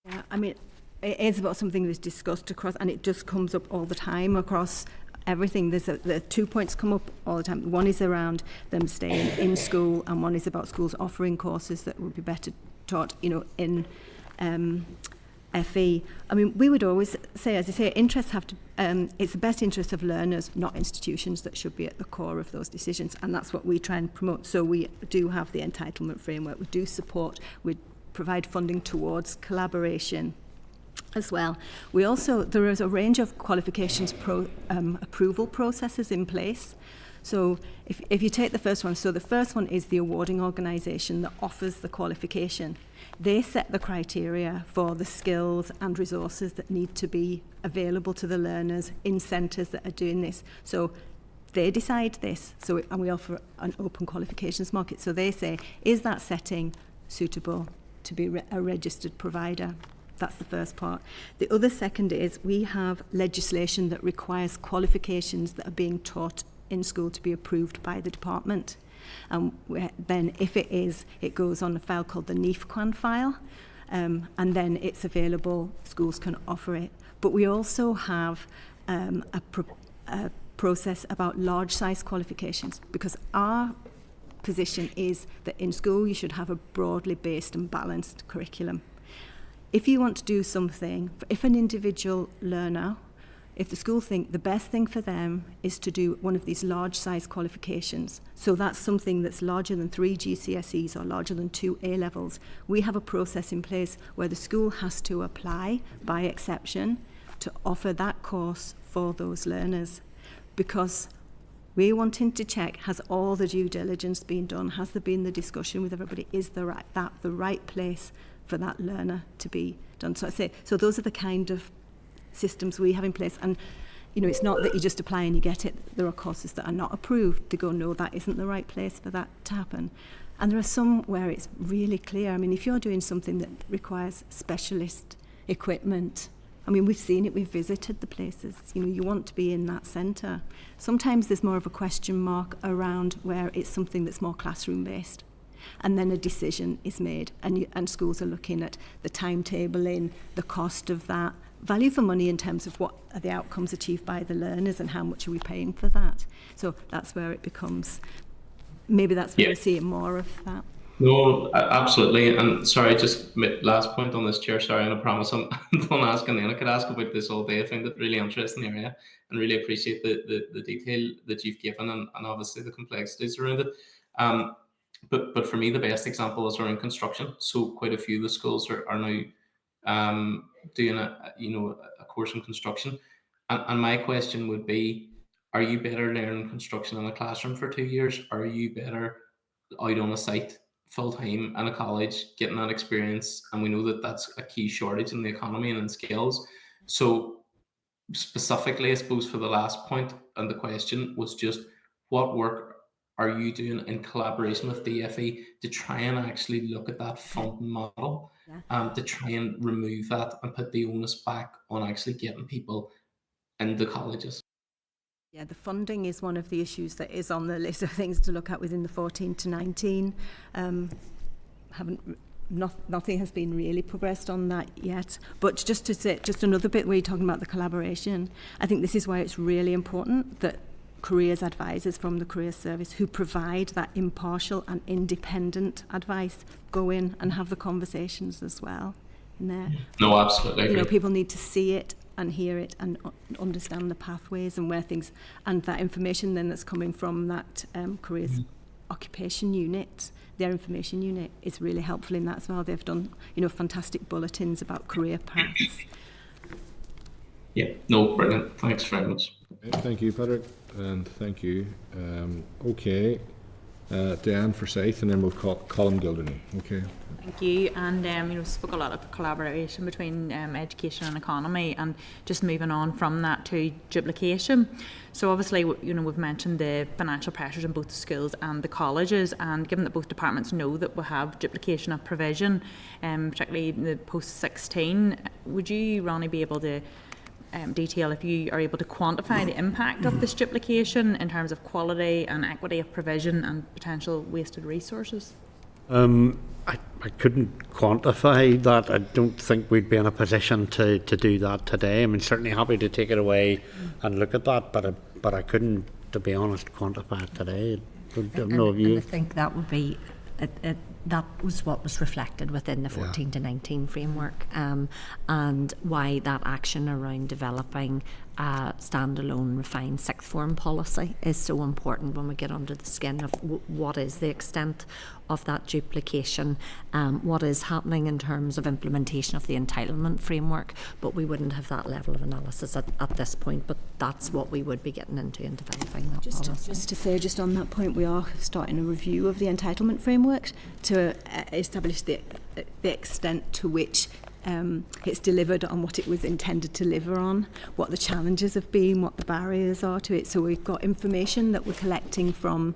Yeah, I mean, it is about something that's discussed across, and it just comes up all the time across everything. The 2 points come up all the time. One is around them staying in school, and one is about schools offering courses that would be better taught, in FE. I mean, we would always say, as I say, interests have to, it's the best interest of learners, not institutions, that should be at the core of those decisions, and that's what we try and promote. So we do have the entitlement framework, we do support, we provide funding towards collaboration as well. We also, there is a range of qualifications approval processes in place. So if you take the first one, so the first one is the awarding organisation that offers the qualification. They set the criteria for the skills and resources that need to be available to the learners in centres that are doing this. So they decide this, and we offer an open qualifications market. So they say, is that setting suitable to be a registered provider? That's the first part. The other second is we have legislation that requires qualifications that are being taught in school to be approved by the department. And then if it is, it goes on a file called the NEFQAN file, and then it's available, schools can offer it. But we also have a process about large size qualifications, because our position is that in school you should have a broadly based and balanced curriculum. If you want to do something, if an individual learner, if the school think the best thing for them is to do one of these large size qualifications, so that's something that's larger than 3 GCSEs or larger than 2 A levels, we have a process in place where the school has to apply by exception to offer that course for those learners, because we're wanting to check, has all the due diligence been done? Has there been the discussion with everybody? Is the right place for that learner to be done? So I say, so those are the kind of systems we have in place. And it's not that you just apply and you get it. There are courses that are not approved. They go, no, that isn't the right place for that to happen. And there are some where it's really clear. I mean, if you're doing something that requires specialist equipment, I mean, we've seen it, we've visited the places, you want to be in that centre. Sometimes there's more of a question mark around where it's something that's more classroom based. And then a decision is made, and schools are looking at the timetabling, the cost of that, value for money in terms of what are the outcomes achieved by the learners and how much are we paying for that. So that's where it becomes, maybe that's where we're seeing more of that. No, absolutely. And sorry, just last point on this, Chair. Sorry, and I promise I'm done asking. Then I could ask about this all day. I find it really interesting area, and really appreciate the detail that you've given, and obviously the complexities around it. But for me, the best example is around construction. So quite a few of the schools are now doing a course in construction, and my question would be: are you better learning construction in a classroom for 2 years? Or are you better out on a site full time in a college, getting that experience? And we know that that's a key shortage in the economy and in skills. So specifically, I suppose, for the last point, and the question was just, what work are you doing in collaboration with DFE to try and actually look at that funding model, to try and remove that and put the onus back on actually getting people into colleges? Yeah, the funding is one of the issues that is on the list of things to look at within the 14 to 19. Nothing has been really progressed on that yet. But just to say, just another bit where you're talking about the collaboration, I think this is why it's really important that careers advisors from the Careers Service who provide that impartial and independent advice go in and have the conversations as well in there. No, absolutely. You know, people need to see it and hear it and understand the pathways and where things, and that information then that's coming from that careers occupation unit, their information unit, is really helpful in that as well. They've done, fantastic bulletins about career paths. Yeah, no, brilliant. Thanks very much. Thank you, Patrick, and thank you. Okay, Dan Forsyth, and then we'll call Colin Gilderney. Okay. Thank you. And spoke a lot of collaboration between education and economy, and just moving on from that to duplication. So obviously, we've mentioned the financial pressures in both the schools and the colleges, and given that both departments know that we have duplication of provision, particularly the post-16, would you, Ronnie, be able to detail if you are able to quantify the impact of this duplication in terms of quality and equity of provision and potential wasted resources? I couldn't quantify that. I don't think we'd be in a position to do that today. I mean, certainly happy to take it away and look at that, but I couldn't, to be honest, quantify it today. I think that would be that was what was reflected within the 14 to 19 framework, and why that action around developing a standalone refined sixth form policy is so important when we get under the skin of what is the extent of that duplication, what is happening in terms of implementation of the entitlement framework. But we wouldn't have that level of analysis at this point, but that's what we would be getting into in developing that policy. Just to say, just on that point, we are starting a review of the entitlement framework to establish the extent to which it's delivered on what it was intended to deliver on, what the challenges have been, what the barriers are to it. So we've got information that we're collecting from,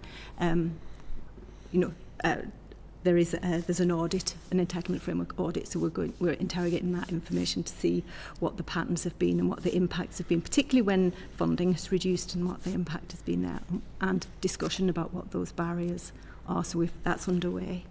there's an audit, an entitlement framework audit. So we're interrogating that information to see what the patterns have been and what the impacts have been, particularly when funding has reduced, and what the impact has been there, and discussion about what those barriers are. So that's underway.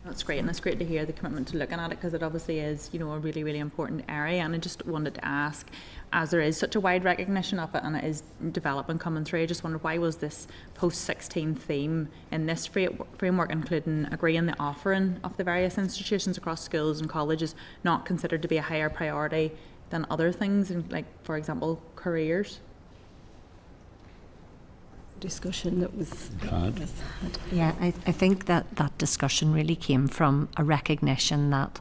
That's great, and it's great to hear the commitment to looking at it, because it obviously is, a really, really important area. And I just wanted to ask, as there is such a wide recognition of it and it is developing, coming through, I just wondered, why was this post-16 theme in this framework, including agreeing the offering of the various institutions across schools and colleges, not considered to be a higher priority than other things, like, for example, careers? Discussion that was had. Yeah, I think that discussion really came from a recognition that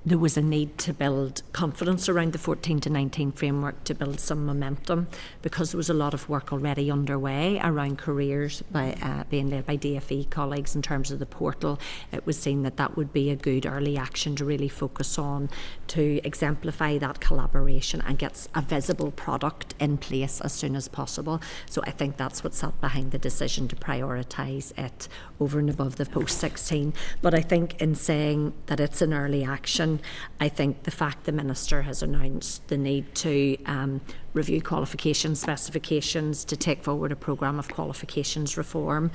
there was a need to build confidence around the 14 to 19 framework, to build some momentum, because there was a lot of work already underway around careers by being led by DFE colleagues in terms of the portal. It was seen that would be a good early action to really focus on, to exemplify that collaboration and get a visible product in place as soon as possible. So I think that's what sat behind the decision to prioritise it over and above the post-16. But I think in saying that it's an early action, I think the fact the Minister has announced the need to review qualification specifications, to take forward a programme of qualifications reform,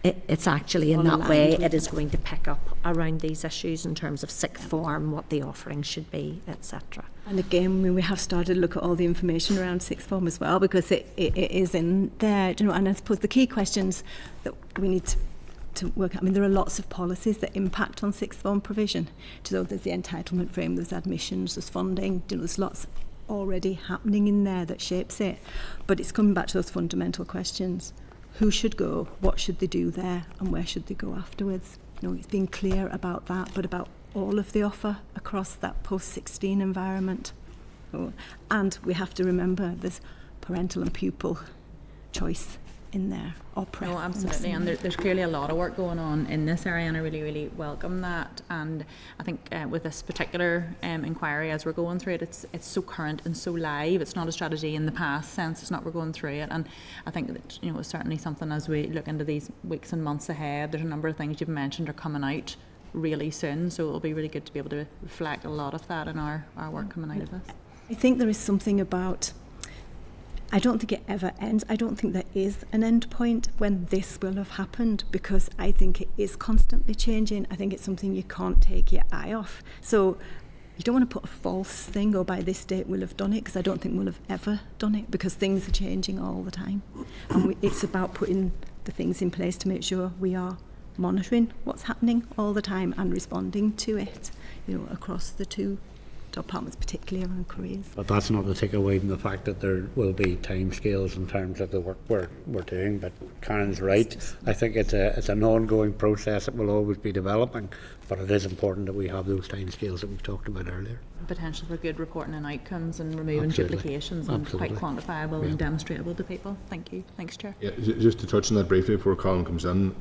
it's actually in that way it is going to pick up around these issues in terms of sixth form, what the offering should be, etc. And again, we have started to look at all the information around sixth form as well, because it is in there, and I suppose the key questions that we need to to work. I mean, there are lots of policies that impact on sixth form provision. So there's the entitlement frame, there's admissions, there's funding. There's lots already happening in there that shapes it. But it's coming back to those fundamental questions: who should go, what should they do there, and where should they go afterwards? It's being clear about that, but about all of the offer across that post-16 environment. And we have to remember there's parental and pupil choice in there, or preference. No, absolutely, and there's clearly a lot of work going on in this area, and I really, really welcome that. And I think with this particular inquiry, as we're going through it, it's so current and so live. It's not a strategy in the past sense. It's not we're going through it, and I think that it's certainly something as we look into these weeks and months ahead. There's a number of things you've mentioned are coming out really soon, so it'll be really good to be able to reflect a lot of that in our work coming out of this. I think there is something about, I don't think it ever ends. I don't think there is an end point when this will have happened, because I think it is constantly changing. I think it's something you can't take your eye off. So you don't want to put a false thing, or by this date we'll have done it, because I don't think we'll have ever done it, because things are changing all the time. And it's about putting the things in place to make sure we are monitoring what's happening all the time and responding to it, across the two departments, particularly around careers. But that's not to take away from the fact that there will be timescales in terms of the work we're doing. But Karen's right. I think it's an ongoing process that will always be developing, but it is important that we have those timescales that we've talked about earlier. Potential for good reporting and outcomes and removing Absolutely. duplications and Absolutely. quite quantifiable Yeah. and demonstrable to people. Thank you. Thanks, Chair. Yeah, just to touch on that briefly before Colin comes in,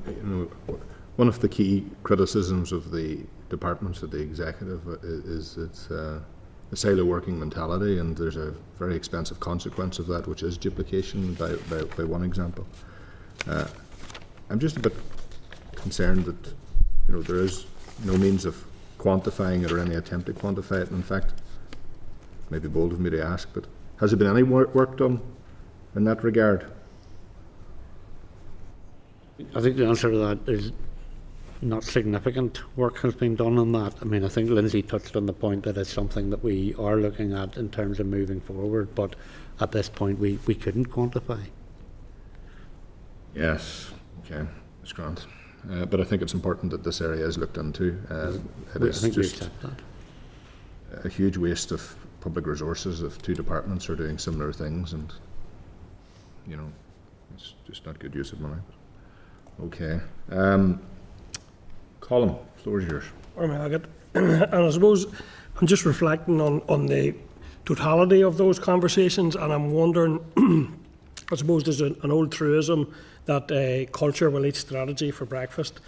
one of the key criticisms of the departments of the executive is its a silo working mentality, and there's a very expensive consequence of that, which is duplication by one example. I'm just a bit concerned that there is no means of quantifying it or any attempt to quantify it. In fact, it may be bold of me to ask, but has there been any work done in that regard? I think the answer to that is not significant work has been done on that. I mean, I think Lindsay touched on the point that it's something that we are looking at in terms of moving forward, but at this point we couldn't quantify. Yes, okay, that's grand. But I think it's important that this area is looked into. It I is think we just accept that. a huge waste of public resources if two departments are doing similar things, and it's just not good use of money. Okay. Colin, the floor is yours. And I suppose I'm just reflecting on the totality of those conversations, and I'm wondering, I suppose there's an old truism that culture will eat strategy for breakfast.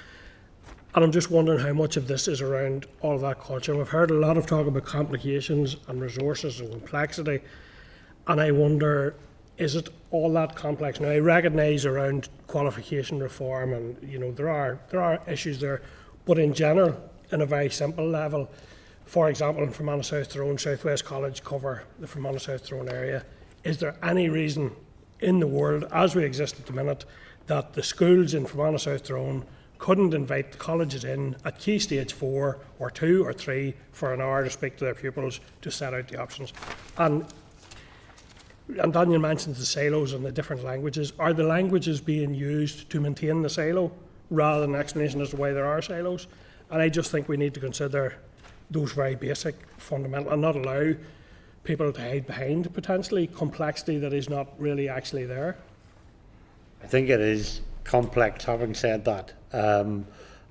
And I'm just wondering how much of this is around all of that culture. We've heard a lot of talk about complications and resources and complexity, and I wonder, is it all that complex? Now, I recognise around qualification reform, and there are issues there, but in general, in a very simple level, for example, in Fermanagh South Tyrone, South West College cover the Fermanagh South Tyrone area. Is there any reason in the world, as we exist at the minute, that the schools in Fermanagh South Tyrone couldn't invite the colleges in at Key Stage 4 or 2 or 3 for an hour to speak to their pupils to set out the options? And Daniel mentions the silos and the different languages. Are the languages being used to maintain the silo rather than an explanation as to why there are silos? And I just think we need to consider those very basic, fundamental, and not allow people to hide behind potentially complexity that is not really actually there. I think it is complex. Having said that,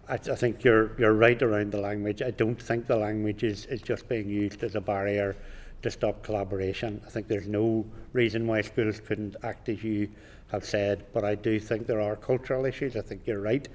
I think you're right around the language. I don't think the language is just being used as a barrier to stop collaboration. I think there's no reason why schools couldn't act as you have said, but I do think there are cultural issues. I think you're right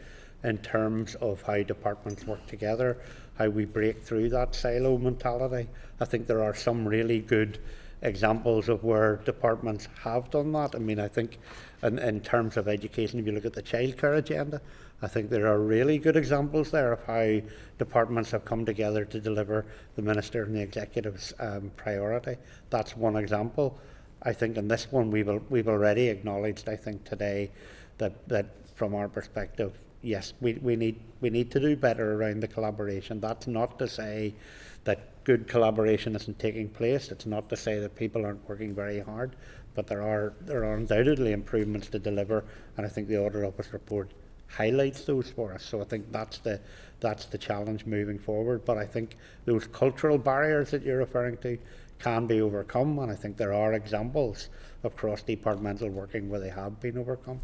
in terms of how departments work together, how we break through that silo mentality. I think there are some really good examples of where departments have done that. I mean, I think in terms of education, if you look at the childcare agenda, I think there are really good examples there of how departments have come together to deliver the Minister and the Executive's priority. That's one example. I think in this one we've already acknowledged, I think today, that from our perspective, yes, we need to do better around the collaboration. That's not to say that good collaboration isn't taking place. It's not to say that people aren't working very hard, but there are undoubtedly improvements to deliver, and I think the Audit Office report highlights those for us. So I think that's the challenge moving forward. But I think those cultural barriers that you're referring to can be overcome, and I think there are examples of cross-departmental working where they have been overcome.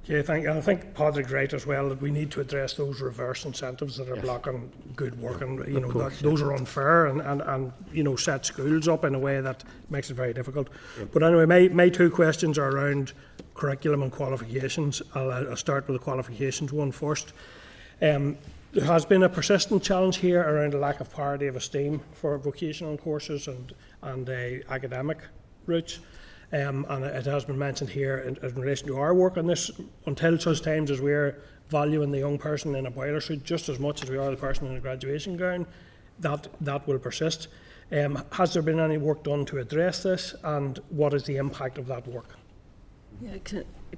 Yeah, I think Padraig's right as well, that we need to address those reverse incentives that are blocking good work, and those are unfair, and set schools up in a way that makes it very difficult. But anyway, my two questions are around curriculum and qualifications. I'll start with the qualifications one first. There has been a persistent challenge here around the lack of parity of esteem for vocational courses and academic routes. And it has been mentioned here in relation to our work on this, until such times as we're valuing the young person in a boiler suit just as much as we are the person in a graduation gown, that will persist. Has there been any work done to address this, and what is the impact of that work? Yeah,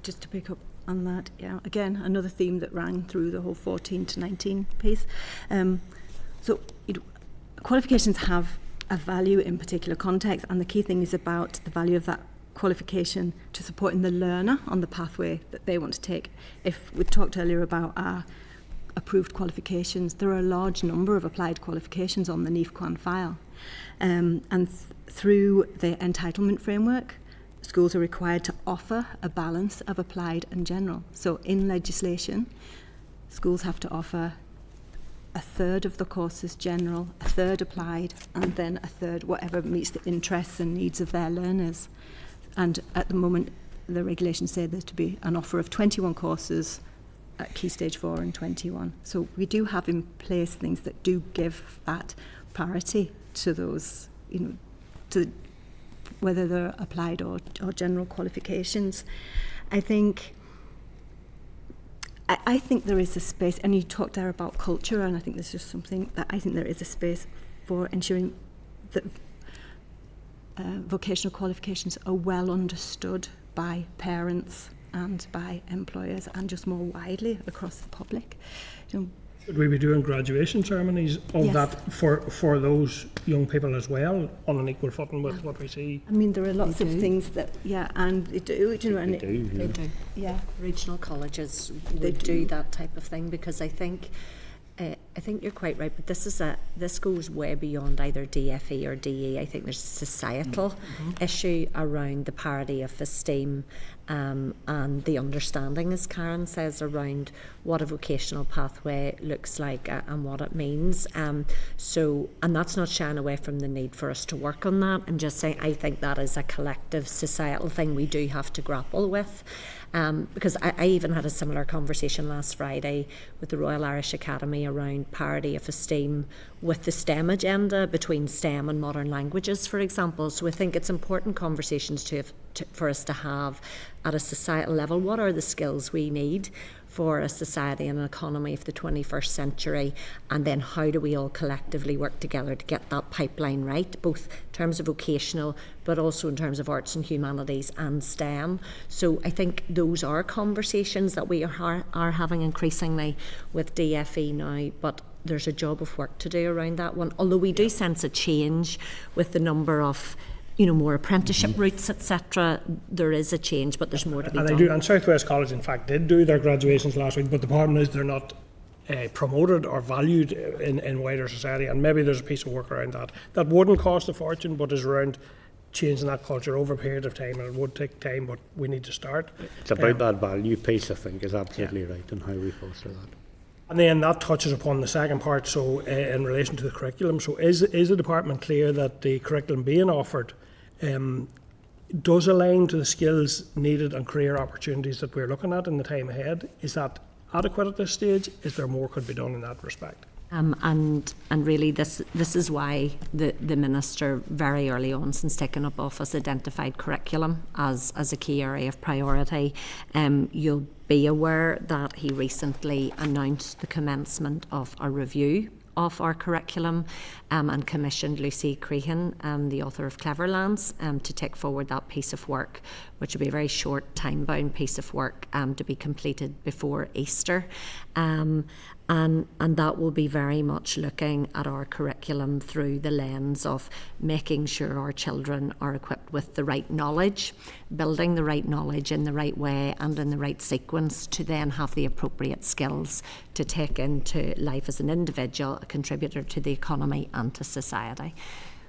just to pick up on that, yeah, again, another theme that rang through the whole 14 to 19 piece. Qualifications have a value in particular context, and the key thing is about the value of that qualification to supporting the learner on the pathway that they want to take. If we talked earlier about our approved qualifications, there are a large number of applied qualifications on the NIFQUAN file. Through the entitlement framework, schools are required to offer a balance of applied and general. So in legislation, schools have to offer a third of the courses general, a third applied, and then a third whatever meets the interests and needs of their learners. And at the moment, the regulations say there's to be an offer of 21 courses at Key Stage 4 and 21. So we do have in place things that do give that parity to those, to whether they're applied or general qualifications. I think there is a space, and you talked there about culture, and I think there's just something that I think there is a space for ensuring that vocational qualifications are well understood by parents and by employers, and just more widely across the public. Should we be doing graduation ceremonies of Yes. that for those young people as well, on an equal footing with what we see? I mean, there are lots of things that, and they do, and They do. yeah. Regional colleges They would do. do that type of thing, because I think you're quite right, but this goes way beyond either DFE or DE. I think there's a societal issue around the parity of esteem and the understanding, as Karen says, around what a vocational pathway looks like and what it means. And that's not shying away from the need for us to work on that, and just saying I think that is a collective societal thing we do have to grapple with. Because I even had a similar conversation last Friday with the Royal Irish Academy around parity of esteem with the STEM agenda between STEM and modern languages, for example. So I think it's important conversations for us to have at a societal level. What are the skills we need for a society and an economy of the 21st century, and then how do we all collectively work together to get that pipeline right, both in terms of vocational but also in terms of arts and humanities and STEM. So I think those are conversations that we are having increasingly with DFE now, but there's a job of work to do around that one, although we do sense a change with the number of more apprenticeship routes, etc. There is a change, but there's more to be done. And South West College, in fact, did do their graduations last week, but the problem is they're not promoted or valued in wider society, and maybe there's a piece of work around that. That wouldn't cost a fortune, but is around changing that culture over a period of time, and it would take time, but we need to start. It's about that value piece, I think, is absolutely right, and how we foster that. And then that touches upon the second part, so in relation to the curriculum. So is the department clear that the curriculum being offered does align to the skills needed and career opportunities that we're looking at in the time ahead? Is that adequate at this stage? Is there more could be done in that respect? And really this is why the Minister very early on, since taking up office, identified curriculum as a key area of priority. You'll be aware that he recently announced the commencement of a review of our curriculum and commissioned Lucy Crehan, the author of Cleverlands, to take forward that piece of work, which will be a very short time-bound piece of work to be completed before Easter. and that will be very much looking at our curriculum through the lens of making sure our children are equipped with the right knowledge, building the right knowledge in the right way and in the right sequence to then have the appropriate skills to take into life as an individual, a contributor to the economy and to society.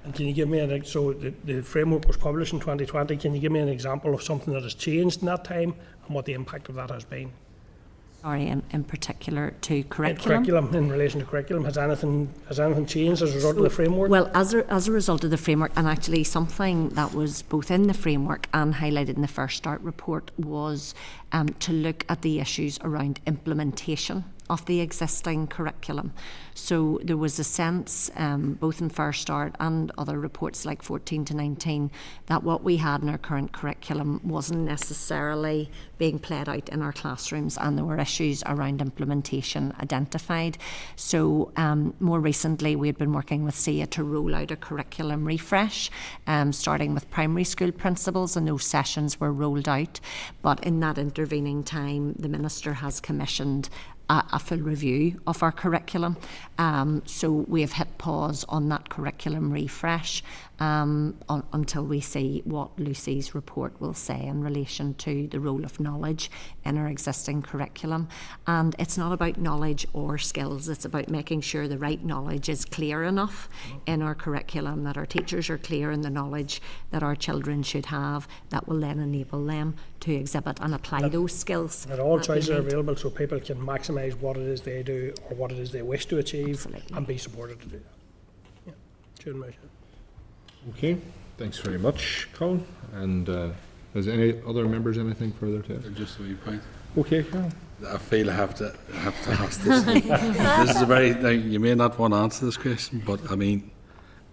And can you give me so the framework was published in 2020, can you give me an example of something that has changed in that time and what the impact of that has been? Sorry, in particular to curriculum? In relation to curriculum, has anything changed as a result of the framework? Well, as a result of the framework, and actually something that was both in the framework and highlighted in the First Start report was to look at the issues around implementation of the existing curriculum. So there was a sense, both in First Start and other reports like 14 to 19, that what we had in our current curriculum wasn't necessarily being played out in our classrooms, and there were issues around implementation identified. So more recently we had been working with SIA to roll out a curriculum refresh, starting with primary school principals, and those sessions were rolled out. But in that intervening time, the Minister has commissioned a full review of our curriculum. So we have hit pause on that curriculum refresh until we see what Lucy's report will say in relation to the role of knowledge in our existing curriculum. And it's not about knowledge or skills, it's about making sure the right knowledge is clear enough in our curriculum, that our teachers are clear in the knowledge that our children should have, that will then enable them to exhibit and apply those skills. That all choices are available so people can maximise what it is they do or what it is they wish to achieve. Absolutely. And be supported to do that. Yeah. Good measure. Okay, thanks very much, Colin. And has any other members anything further to add? Just a wee point. Okay, Colin. I feel I have to ask this. This is a very, now, you may not want to answer this question, but I mean,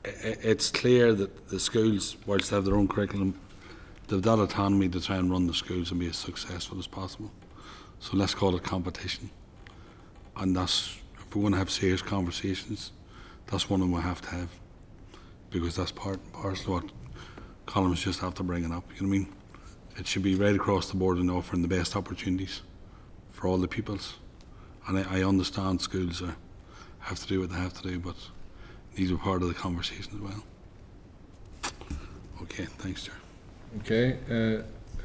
it's clear that the schools, whilst they have their own curriculum, they've that autonomy to try and run the schools and be as successful as possible. So let's call it competition. And that's, if we want to have serious conversations, that's one of them we have to have. Because that's part and parcel of what Colin was just after bringing up. You know what I mean? It should be right across the board and offering the best opportunities for all the pupils. And I understand schools have to do what they have to do, but these are part of the conversation as well. Okay, thanks, Chair. Okay,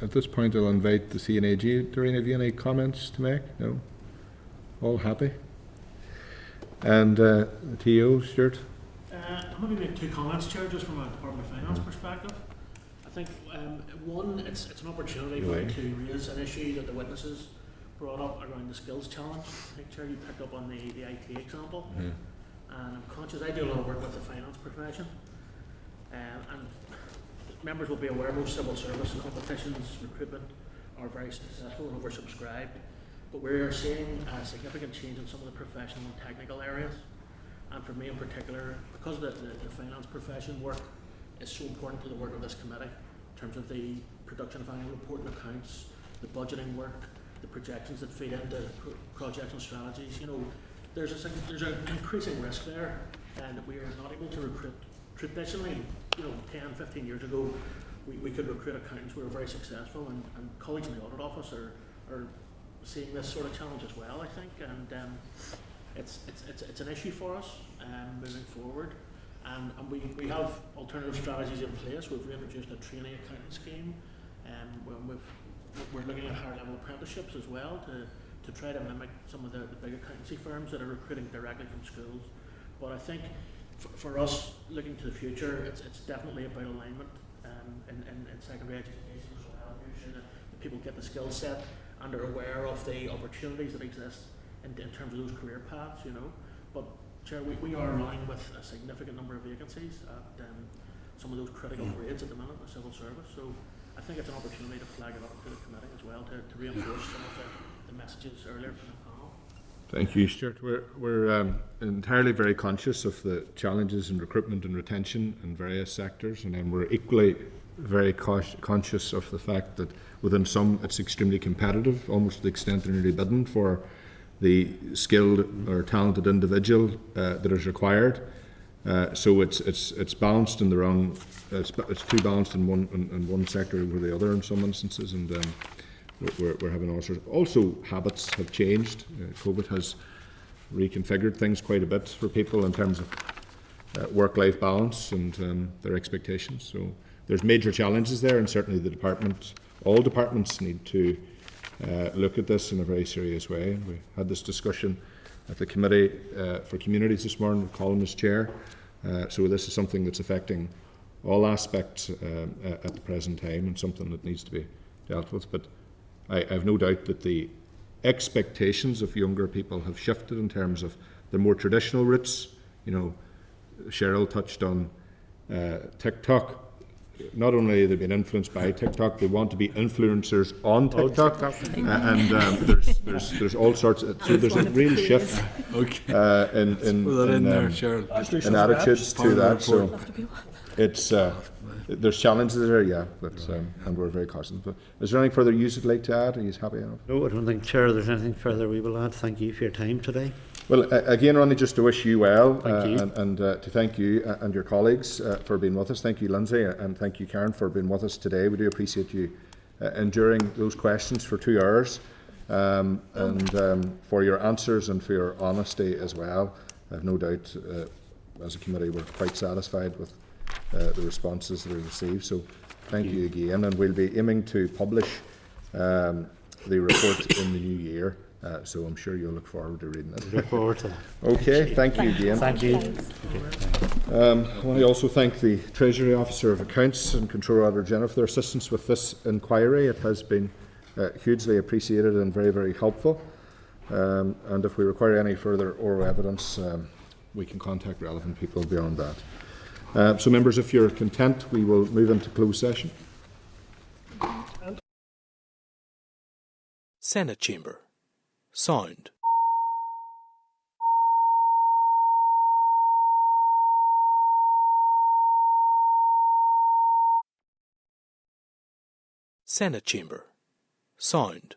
at this point I'll invite the CNAG. Doreen, have you any comments to make? No? All happy? And the TO, Stuart? I'm going to make two comments, Chair, just from a Department of Finance perspective. I think, one, it's an opportunity to raise an issue that the witnesses brought up around the skills challenge. I think, Chair, you picked up on the IT example. And I'm conscious, I do a lot of work with the finance profession. And members will be aware most civil service competitions, recruitment, are very successful and oversubscribed. But we're seeing a significant change in some of the professional and technical areas. And for me in particular, because the finance profession work is so important to the work of this committee, in terms of the production of annual report and accounts, the budgeting work, the projections that feed into projects and strategies, you know, there's an increasing risk there, and we are not able to recruit. Traditionally, you know, 10, 15 years ago, we could recruit accountants. We were very successful, and colleagues in the audit office are seeing this sort of challenge as well, I think, and it's an issue for us moving forward, and we have alternative strategies in place. We've reintroduced a trainee accountant scheme, and we're looking at higher level apprenticeships as well to try to mimic some of the big accountancy firms that are recruiting directly from schools. But I think for us, looking to the future, it's definitely about alignment in secondary education as well. Make sure that people get the skill set and are aware of the opportunities that exist in terms of those career paths, you know. But Chair, we are running with a significant number of vacancies at some of those critical grades at the minute in the civil service. So I think it's an opportunity to flag it up to the committee as well, to reinforce some of the messages earlier from the panel. Thank you, Stuart. We're entirely very conscious of the challenges in recruitment and retention in various sectors, and then we're equally very conscious of the fact that within some it's extremely competitive, almost to the extent they're nearly bidding for the skilled or talented individual that is required. So it's balanced in the wrong. It's too balanced in one sector over the other in some instances, and we're having all sorts. Also, habits have changed. COVID has reconfigured things quite a bit for people in terms of work-life balance and their expectations. So there's major challenges there, and certainly all departments need to look at this in a very serious way. We had this discussion at the Committee for Communities this morning with Colin as chair. So this is something that's affecting all aspects at the present time, and something that needs to be dealt with. But I have no doubt that the expectations of younger people have shifted in terms of the more traditional routes. You know, Cheryl touched on TikTok. Not only have they been influenced by TikTok, they want to be influencers on TikTok, there's all sorts. So there's a real shift in attitudes to that. So it's there's challenges there, yeah, but and we're very cognizant. But is there anything further you would like to add? Are you happy enough? No, I don't think, Chair, there's anything further we will add. Thank you for your time today. Well, again, Ronnie, just to wish you well and to thank you and your colleagues for being with us. Thank you, Lindsay, and thank you, Karen, for being with us today. We do appreciate you enduring those questions for 2 hours and for your answers and for your honesty as well. I have no doubt, as a committee, we're quite satisfied with the responses that we received. So thank you again, and we'll be aiming to publish the report in the new year. So I'm sure you'll look forward to reading it. Look forward to that. Okay, thank you again. Thank you. I want to also thank the Treasury Officer of Accounts and Controller Auditor General for their assistance with this inquiry. It has been hugely appreciated and very, very helpful. And if we require any further oral evidence, we can contact relevant people beyond that. So members, if you're content, we will move into closed session. Senate Chamber. Sound. Senate Chamber. Sound.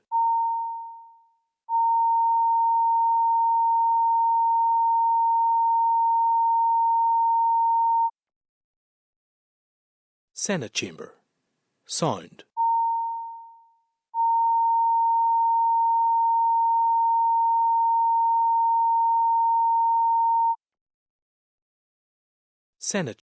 Senate Chamber. Sound. Senate